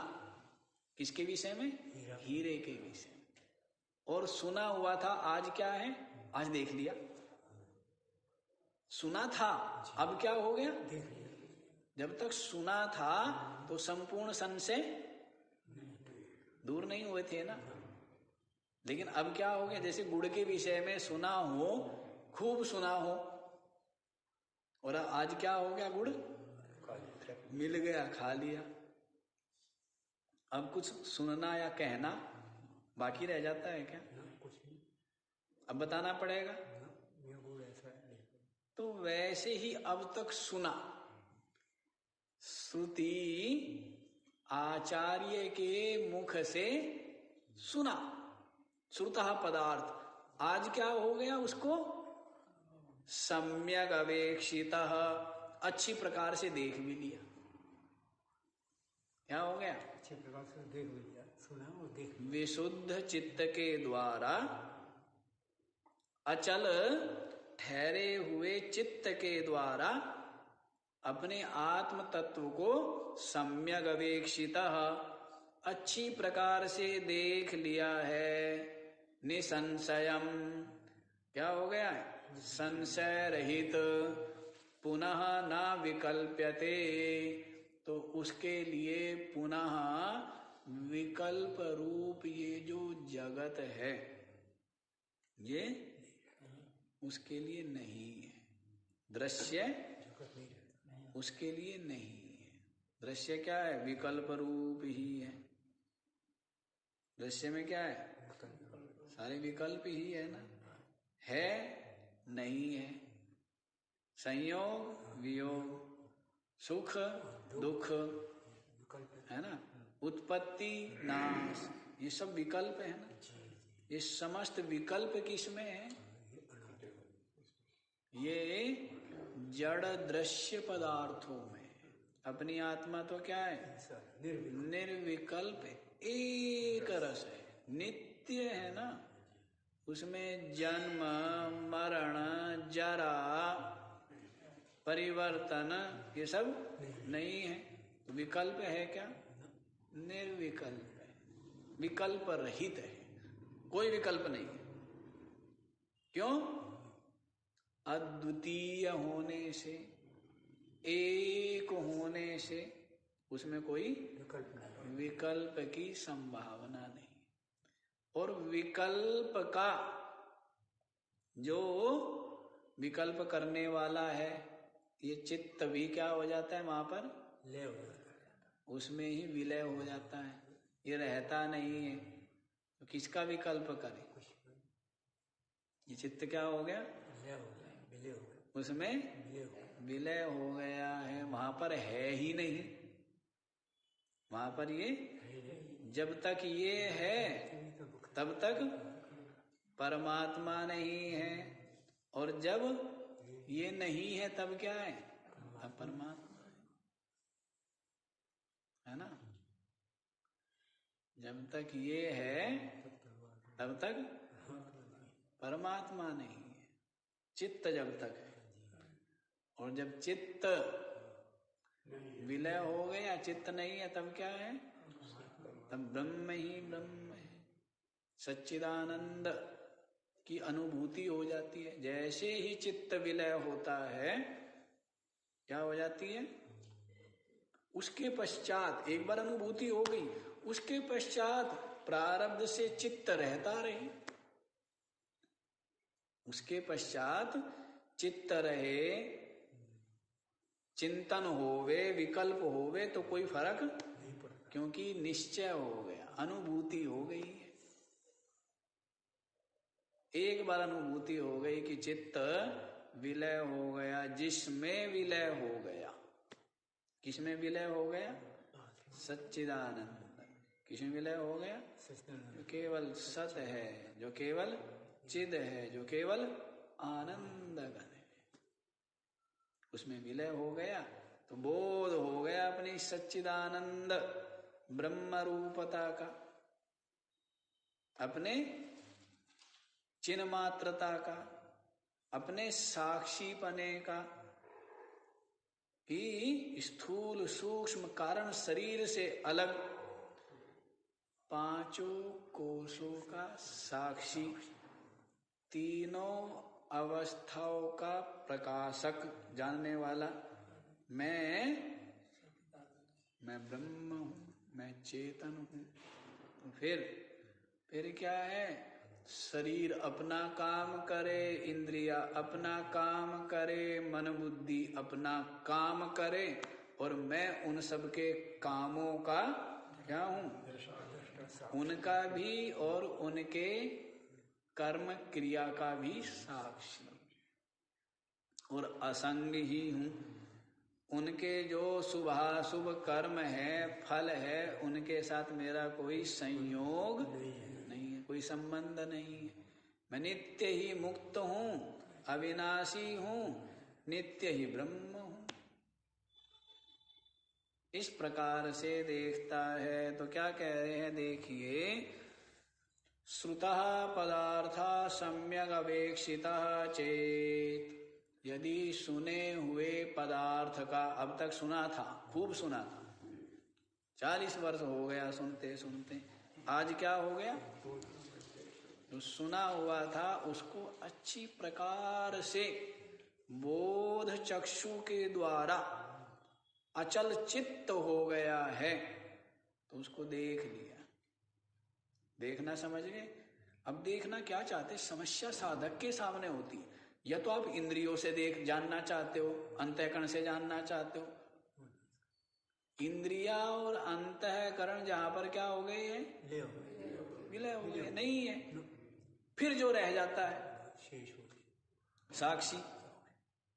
किसके विषय में? हीरे के विषय में। और सुना हुआ था, आज क्या है? आज देख लिया। सुना था, अब क्या हो गया? देख लिया। जब तक सुना था तो संपूर्ण संशय दूर नहीं हुए थे ना। लेकिन अब क्या हो गया? जैसे गुड़ के विषय में सुना हो, खूब सुना हो, और आज क्या हो गया? गुड़ मिल गया, खा लिया। अब कुछ सुनना या कहना बाकी रह जाता है क्या? अब बताना पड़ेगा। तो वैसे ही अब तक सुना, श्रुति आचार्य के मुख से सुना, श्रुतः पदार्थ, आज क्या हो गया? उसको सम्यक अवेक्षितः अच्छी प्रकार से देख भी लिया। क्या हो गया? अच्छी प्रकार से देख भी लिया, सुना और देख लिया। विशुद्ध चित्त के द्वारा, अचल ठहरे हुए चित्त के द्वारा अपने आत्म तत्व को सम्यक अवेक्षितः अच्छी प्रकार से देख लिया है। निसंशयम, क्या हो गया? संशय रहित, पुनः न विकल्प्यते, तो उसके लिए पुनः विकल्प रूप ये जो जगत है, ये उसके लिए नहीं है। दृश्य उसके लिए नहीं है। दृश्य क्या है? विकल्प रूप ही है। दृश्य में क्या है? सारे विकल्प ही है ना। है, नहीं है, संयोग वियोग, सुख दुख, है ना, उत्पत्ति नाश, ये सब विकल्प है ना। ये समस्त विकल्प किसमें है? ये जड़ दृश्य पदार्थों में। अपनी आत्मा तो क्या है? निर्विकल्प, एक रस है, नित्य है ना। उसमें जन्म मरण जरा परिवर्तन ये सब नहीं है। तो विकल्प है क्या? निर्विकल्प है, विकल्प रहित है, कोई विकल्प नहीं है। क्यों? अद्वितीय होने से, एक होने से उसमें कोई विकल्प की संभावना नहीं। और विकल्प का जो विकल्प करने वाला है, ये चित्त भी क्या हो जाता है वहां पर, लय हो जाता है, उसमें ही विलय हो जाता है, ये रहता नहीं है। तो किसका विकल्प करे, ये चित्त क्या हो गया, लय हो गया, विलय हो गया, उसमें विलय हो गया है, वहां पर है ही नहीं, वहां पर ये जब तक ये है तब तक परमात्मा नहीं है, और जब ये नहीं है तब क्या है, अब परमात्मा है ना। जब तक ये है तब तक परमात्मा नहीं है, चित्त जब तक है, और जब चित्त विलय हो गया, चित्त नहीं है, तब क्या है, तब ब्रह्म ही ब्रह्म है, सच्चिदानंद की अनुभूति हो जाती है। जैसे ही चित्त विलय होता है क्या हो जाती है, उसके पश्चात एक बार अनुभूति हो गई, उसके पश्चात प्रारब्ध से चित्त रहता रहे, उसके पश्चात चित्त रहे, चिंतन होवे, विकल्प होवे तो कोई फर्क नहीं पड़ता, क्योंकि निश्चय हो गया, अनुभूति हो गई है। एक बार अनुभूति हो गई कि चित्त विलय हो गया, जिसमें विलय हो गया, किसमें विलय हो गया, सच्चिदानंद, किसमें विलय हो गया, जो केवल सत है, जो केवल चिद है, जो केवल आनंद घन है, उसमें विलय हो गया। तो बोध हो गया अपनी सच्चिदानंद ब्रह्म रूपता का, अपने चिन्ह मात्रता का, अपने साक्षीपने का, कि स्थूल सूक्ष्म कारण शरीर से अलग पांचों कोशों का साक्षी, तीनों अवस्थाओं का प्रकाशक, जानने वाला, मैं ब्रह्म हूं, मैं चेतन हूं। तो फिर क्या है, शरीर अपना काम करे, इंद्रिया अपना काम करे, मन बुद्धि अपना काम करे, और मैं उन सबके कामों का क्या हूं, उनका भी और उनके कर्म क्रिया का भी साक्षी, और असंग ही हूं। उनके जो शुभाशुभ कर्म है, फल है, उनके साथ मेरा कोई संयोग नहीं है, कोई संबंध नहीं है। मैं नित्य ही मुक्त हूं, अविनाशी हूं, नित्य ही ब्रह्म हूं। इस प्रकार से देखता है तो क्या कह रहे हैं, देखिए, श्रुतः पदार्था सम्यक अवेक्षितः चेत, यदि सुने हुए पदार्थ का, अब तक सुना था, खूब सुना था, 40 वर्ष हो गया सुनते सुनते, आज क्या हो गया, जो सुना हुआ था उसको अच्छी प्रकार से बोध चक्षु के द्वारा अचल चित्त हो गया है, तो उसको देख लिया। देखना समझ गए। अब देखना क्या चाहते, समस्या साधक के सामने होती है, या तो आप इंद्रियों से देख जानना चाहते हो, अंतःकरण से जानना चाहते हो। इंद्रिया और अंतःकरण जहां पर क्या हो गए हैं, विलय हो गए, नहीं है, फिर जो रह जाता है साक्षी,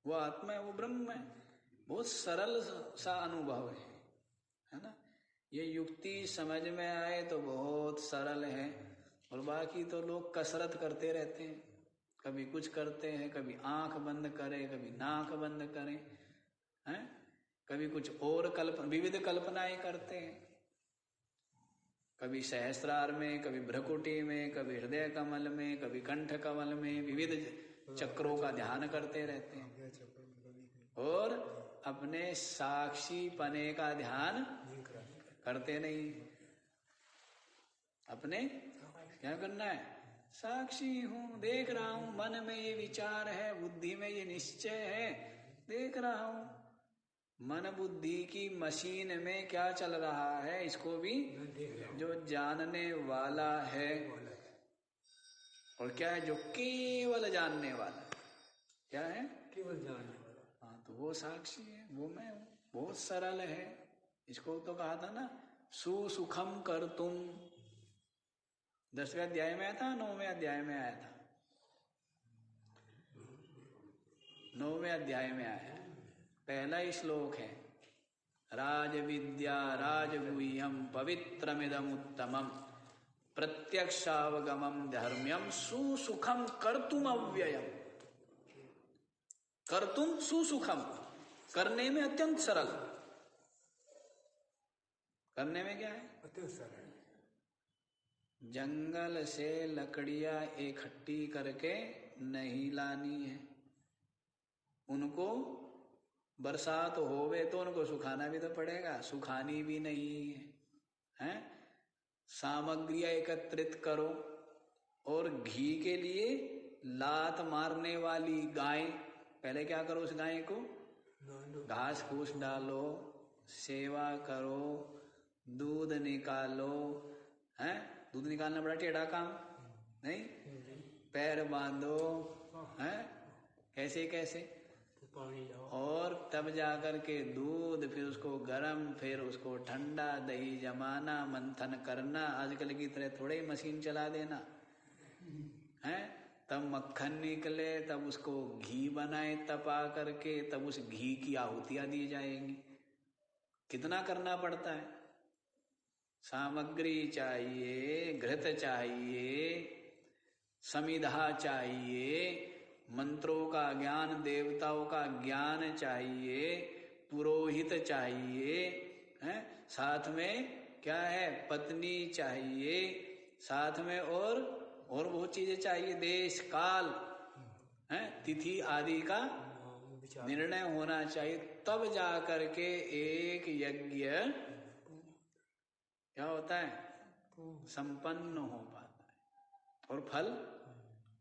वो आत्मा है, वो ब्रह्म है। बहुत सरल सा अनुभव है ना। ये युक्ति समझ में आए तो बहुत सरल है, और बाकी तो लोग कसरत करते रहते हैं, कभी कुछ करते हैं, कभी आंख बंद करें, कभी नाक बंद करें, हैं, कभी कुछ और विविध कल्पनाएं करते हैं, कभी सहस्रार में, कभी भ्रकुटी में, कभी हृदय कमल में, कभी कंठ कमल में, विविध चक्रों का ध्यान करते रहते हैं, और अपने साक्षी पने का ध्यान करते नहीं। अपने क्या करना है, साक्षी हूं, देख रहा हूं, मन में ये विचार है, बुद्धि में ये निश्चय है, देख रहा हूं। मन बुद्धि की मशीन में क्या चल रहा है, इसको भी जो जानने वाला है और क्या है जो केवल जानने वाला, क्या है केवल जानने वाला। हाँ, तो वो साक्षी है, वो मैं हूँ, बहुत सरल है। इसको तो कहा था ना, सुसुखम कर तुम, 10वें अध्याय में आया था, 9वें अध्याय में आया था, 9वें अध्याय में आया, पहला ही श्लोक है, राज विद्या राजगुह्यम पवित्रमिदम उत्तमम प्रत्यक्षावगमम धर्म्यम सुसुखम कर्तुम अव्ययम। कर्तुम सुसुखम, करने में अत्यंत सरल। करने में क्या है? अत्यंत सरल। जंगल से लकड़ियां इकट्ठी करके नहीं लानी है, उनको बरसात होवे तो उनको सुखाना भी तो पड़ेगा, सुखानी भी नहीं है, हैं? सामग्रियां एकत्रित करो, और घी के लिए लात मारने वाली गाय, पहले क्या करो, उस गाय को घास फूस डालो, सेवा करो, दूध निकालो, हैं? दूध निकालना बड़ा टेढ़ा काम नहीं, पैर बांधो, हैं? कैसे कैसे, पानी लाओ, और तब जाकर के दूध, फिर उसको गरम, फिर उसको ठंडा, दही जमाना, मंथन करना, आजकल की तरह थोड़े ही मशीन चला देना है, तब मक्खन निकले, तब उसको घी बनाए तपा करके, तब उस घी की आहुतियां दी जाएंगी। कितना करना पड़ता है, सामग्री चाहिए, घृत चाहिए, समिधा चाहिए, मंत्रों का ज्ञान, देवताओं का ज्ञान चाहिए, पुरोहित चाहिए, हैं? साथ में क्या है, पत्नी चाहिए, साथ में और बहुत चीजें चाहिए, देश काल, हैं? तिथि आदि का निर्णय होना चाहिए, तब जाकर के एक यज्ञ क्या होता है, संपन्न हो पाता है। और फल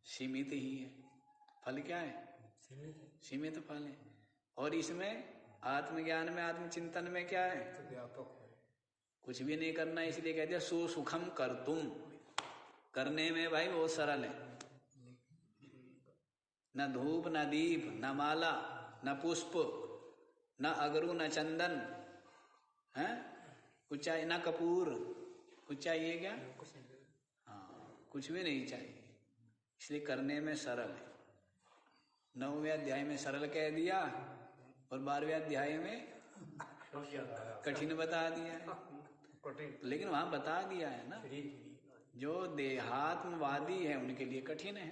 सीमित ही है, फल क्या है, सीमित फल है। और इसमें आत्मज्ञान में, आत्मचिंतन में क्या है, व्यापक है, कुछ भी नहीं करना, इसलिए कहते हैं सुसुखम कर तुम। करने में भाई बहुत सरल है, न धूप न दीप न माला न पुष्प न अगरू न चंदन, है कुछ चाहिए, न कपूर, कुछ चाहिए क्या, हाँ कुछ भी नहीं चाहिए, इसलिए करने में सरल है। 9वें अध्याय में सरल कह दिया और 12वें अध्याय में कठिन बता दिया है, लेकिन वहां बता दिया है ना, जो देहात्मवादी है उनके लिए कठिन है,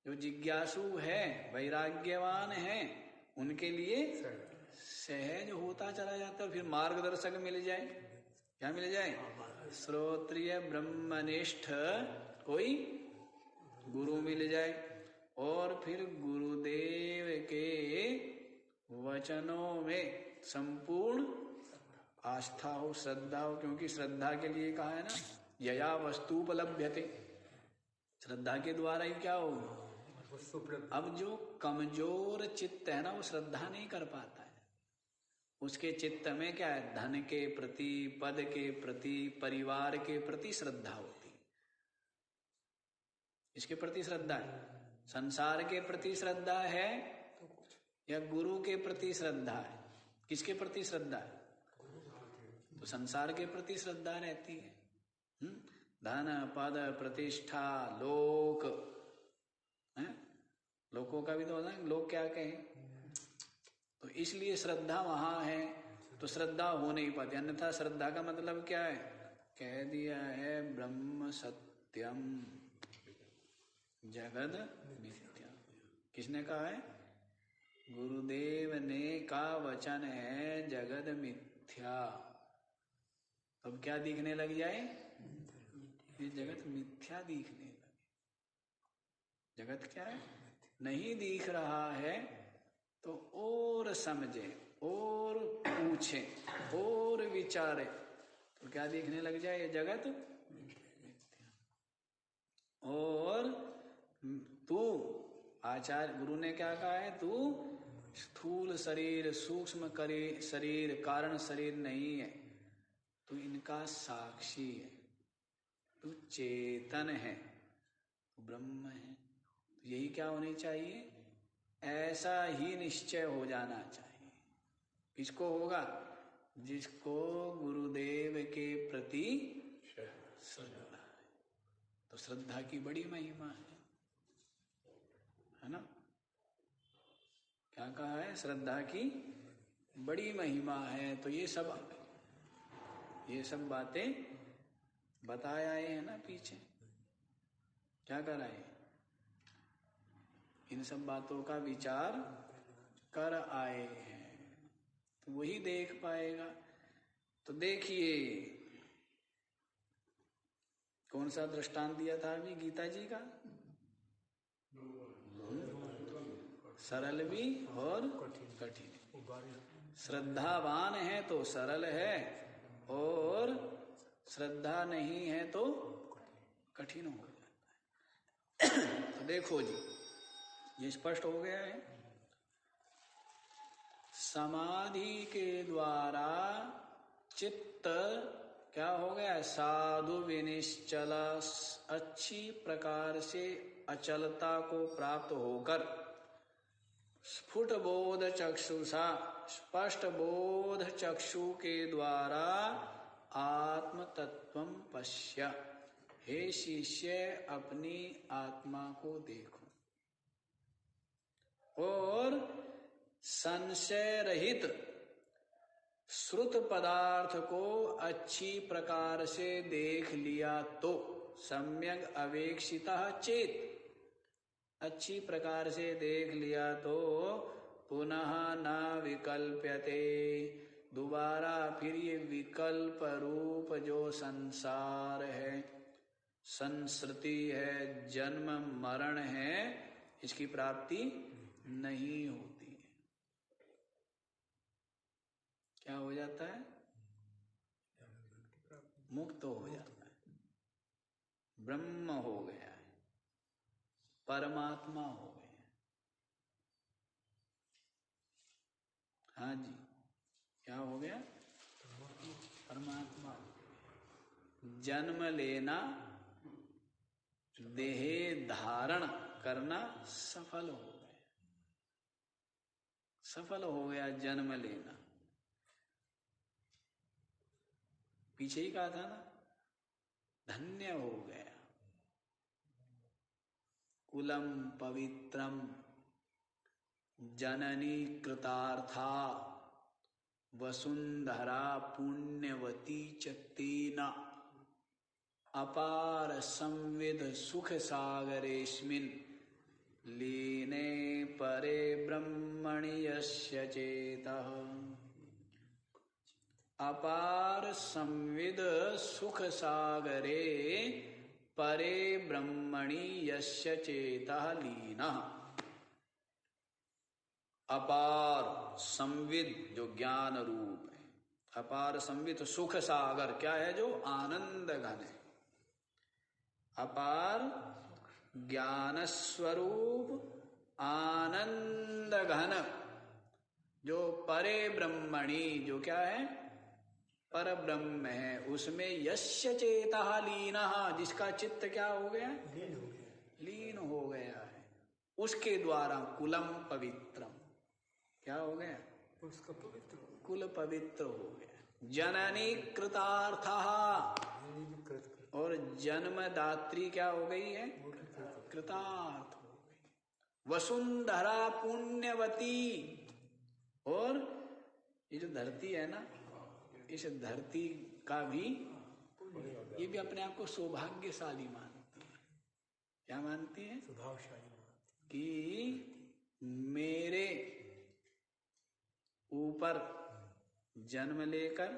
जो जिज्ञासु है, वैराग्यवान है, उनके लिए सहज होता चला जाता है। फिर मार्गदर्शक मिल जाए, क्या मिल जाए, श्रोत्रिय ब्रह्मनिष्ठ कोई गुरु मिल जाए, और फिर गुरुदेव के वचनों में संपूर्ण आस्था हो, श्रद्धा हो, क्योंकि श्रद्धा के लिए कहा है ना, यया वस्तु उपलभ्यते, श्रद्धा के द्वारा ही क्या होगा। अब जो कमजोर चित्त है ना, वो श्रद्धा नहीं कर पाता है, उसके चित्त में क्या है, धन के प्रति, पद के प्रति, परिवार के प्रति श्रद्धा होती है, इसके प्रति श्रद्धा है। संसार के प्रति श्रद्धा है या गुरु के प्रति श्रद्धा है, किसके प्रति श्रद्धा है, तो संसार के प्रति श्रद्धा रहती है। धन पद प्रतिष्ठा लोक, लोगों का भी तो होता है, लोग क्या कहें, तो इसलिए श्रद्धा वहां है, तो श्रद्धा हो नहीं पाती। अन्यथा श्रद्धा का मतलब क्या है, कह दिया है ब्रह्म सत्यम जगद मिथ्या, किसने कहा है, गुरुदेव ने का वचन है, जगद मिथ्या। अब क्या दिखने लग जाए, ये जगत मिथ्या दिखने लगे। जगत क्या है, नहीं दिख रहा है तो और समझे, और पूछे, और विचारे, तो क्या दिखने लग जाए, ये जगत मिथ्या। और तू, आचार्य गुरु ने क्या कहा है, तू स्थूल शरीर, सूक्ष्म शरीर, कारण शरीर नहीं है, तू इनका साक्षी है, तू चेतन है, ब्रह्म है। तो यही क्या होनी चाहिए, ऐसा ही निश्चय हो जाना चाहिए। किसको होगा, जिसको गुरुदेव के प्रति श्रद्धा है। तो श्रद्धा की बड़ी महिमा है ना। क्या कहा है, श्रद्धा की बड़ी महिमा है। तो ये सब बातें बताए आए हैं ना पीछे। क्या कराए, इन सब बातों का विचार कर आए हैं, तो वही देख पाएगा। तो देखिए कौन सा दृष्टांत दिया था अभी गीता जी का, सरल भी और कठिन। श्रद्धावान है तो सरल है, और श्रद्धा नहीं है तो कठिन हो जाता है। तो देखो जी, ये स्पष्ट हो गया है। समाधि के द्वारा चित्त क्या हो गया, साधु विनिश्चल, अच्छी प्रकार से अचलता को प्राप्त होकर स्फुट बोध चक्षुषा, स्पष्ट बोध चक्षु के द्वारा आत्म तत्वं पश्य, हे शिष्य अपनी आत्मा को देखो, और संशय रहित श्रुत पदार्थ को अच्छी प्रकार से देख लिया तो सम्यक अवेक्षितः चेत, अच्छी प्रकार से देख लिया तो पुनः न विकल्प्यते, दोबारा फिर ये विकल्प रूप जो संसार है, संस्कृति है, जन्म मरण है, इसकी प्राप्ति नहीं होती है। क्या हो जाता है, मुक्त हो जाता है, ब्रह्म हो गया है, परमात्मा हो गया। हाँ जी, क्या हो गया, परमात्मा। जन्म लेना, देह धारण करना सफल हो गया, सफल हो गया जन्म लेना। पीछे ही कहा था ना, धन्य हो गया, कुलम पवित्रम जननी कृतार्था वसुंधरा पुण्यवती च तेना अपार संविद सुख सागरेस्मिन् लीने परे ब्रह्मणि यस्य चेतः। अपार संविद सुख सागरे परे ब्रह्मणि यस्य चेतः लीनः। अपार संविद जो ज्ञान रूप है, अपार संविद सुख सागर क्या है, जो आनंद घन है। अपार ज्ञान स्वरूप आनंद घन जो परे ब्रह्मणि, जो क्या है, पर ब्रह्म है, उसमें यस्य चेतः लीनः, जिसका चित्त क्या हो गया, लीन हो गया है, उसके द्वारा कुलम पवित्रम, क्या हो गया, उसका पवित्र, कुल पवित्र हो गया। जननी कृतार्थः, और जन्मदात्री क्या हो गई है, कृतार्थ हो गई। वसुंधरा पुण्यवती, और ये जो धरती है ना, इस धरती का भी, ये भी अपने आप को सौभाग्यशाली मानती है। क्या मानती है, सौभाग्यशाली, कि मेरे ऊपर जन्म लेकर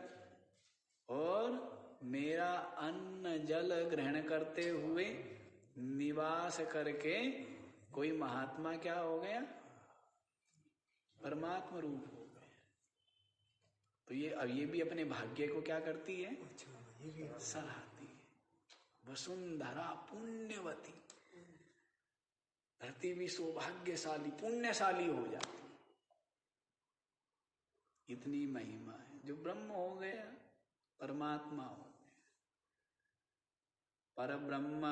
और मेरा अन्न जल ग्रहण करते हुए निवास करके कोई महात्मा क्या हो गया, परमात्मा रूप हो गया। तो ये भी अपने भाग्य को क्या करती है, सराहती है। वसुंधरा पुण्यवती, धरती भी सौभाग्यशाली पुण्यशाली हो जाती, इतनी महिमा है। जो ब्रह्म हो गया, परमात्मा हो गया, पर ब्रह्म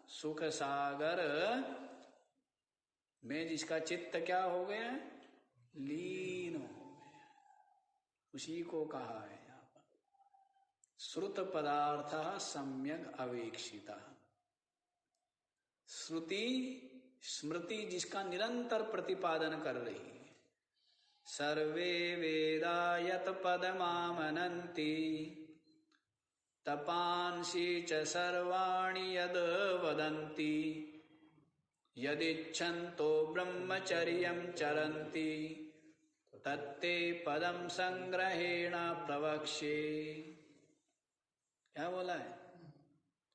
सुख सागर में जिसका चित्त क्या हो गया, लीन हो गया, उसी को कहा है यहाँ पर श्रुत पदार्थ सम्यक अवेक्षिता। श्रुति स्मृति जिसका निरंतर प्रतिपादन कर रही है। सर्वे वेदा यत पदमामनन्ति तपांसि च सर्वाणि यद वदन्ति यदिच्छन्तो ब्रह्मचर्यं चरन्ति तत्ते पदम संग्रहेण प्रवक्ष्ये। क्या बोला है?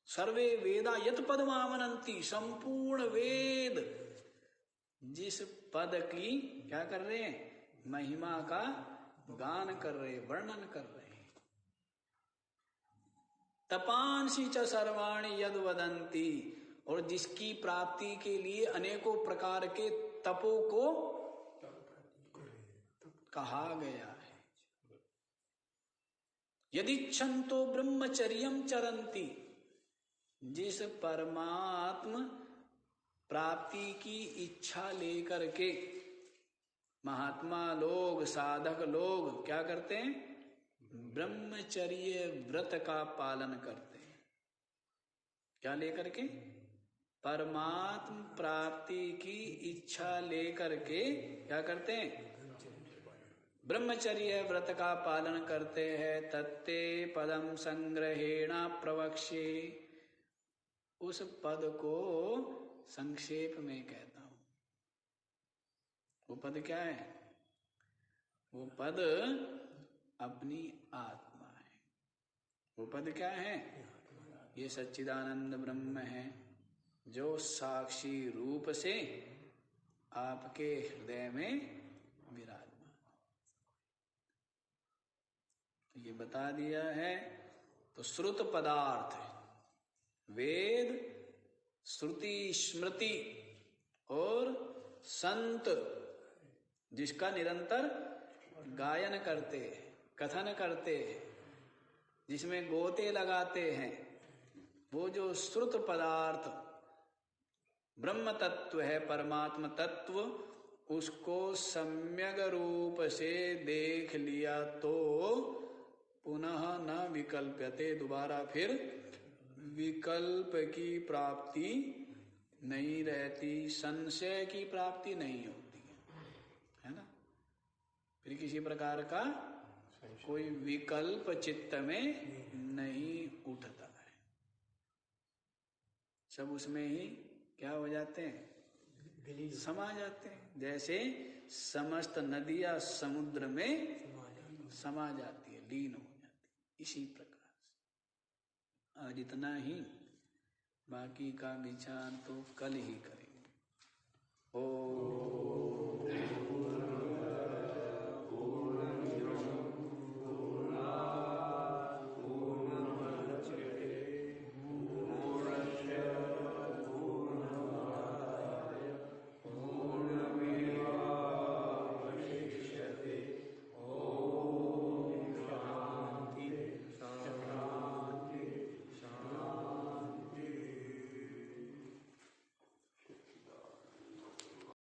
सर्वे वेदा यत पदमामनन्ति, संपूर्ण वेद जिस पद की क्या कर रहे हैं, महिमा का गान कर रहे, वर्णन कर रहे। तपांसि च सर्वाणि यद वदन्ति, और जिसकी प्राप्ति के लिए अनेकों प्रकार के तपों को कहा गया है। यदिच्छन्तो ब्रह्मचर्यं चरन्ति, जिस परमात्म प्राप्ति की इच्छा लेकर के महात्मा लोग, साधक लोग क्या करते हैं, ब्रह्मचर्य व्रत का पालन करते हैं। क्या लेकर के? परमात्म प्राप्ति की इच्छा लेकर के क्या करते हैं, ब्रह्मचर्य व्रत का पालन करते हैं। तत्ते पदम संग्रहेण प्रवक्ष्ये, उस पद को संक्षेप में कहता हूं। वो पद क्या है? वो पद अपनी आत्मा है। वो पद क्या है? ये सच्चिदानंद ब्रह्म है जो साक्षी रूप से आपके हृदय में विराजमान। तो ये बता दिया है। तो श्रुत पदार्थ वेद, श्रुति, स्मृति और संत जिसका निरंतर गायन करते, कथन करते, जिसमें गोते लगाते हैं, वो जो श्रुत पदार्थ ब्रह्म तत्व है, परमात्म तत्व, उसको सम्यक रूप से देख लिया तो पुनः न विकल्प्यते, दोबारा फिर विकल्प की प्राप्ति नहीं रहती, संशय की प्राप्ति नहीं होती है ना। फिर किसी प्रकार का कोई विकल्प चित्त में नहीं उठता है। सब उसमें ही क्या हो जाते हैं, समा जाते हैं। जैसे समस्त नदियां समुद्र में समा जाती है, लीन हो जाती है। इसी प्रकार से आज इतना ही, बाकी का विचार तो कल ही करेंगे। ओ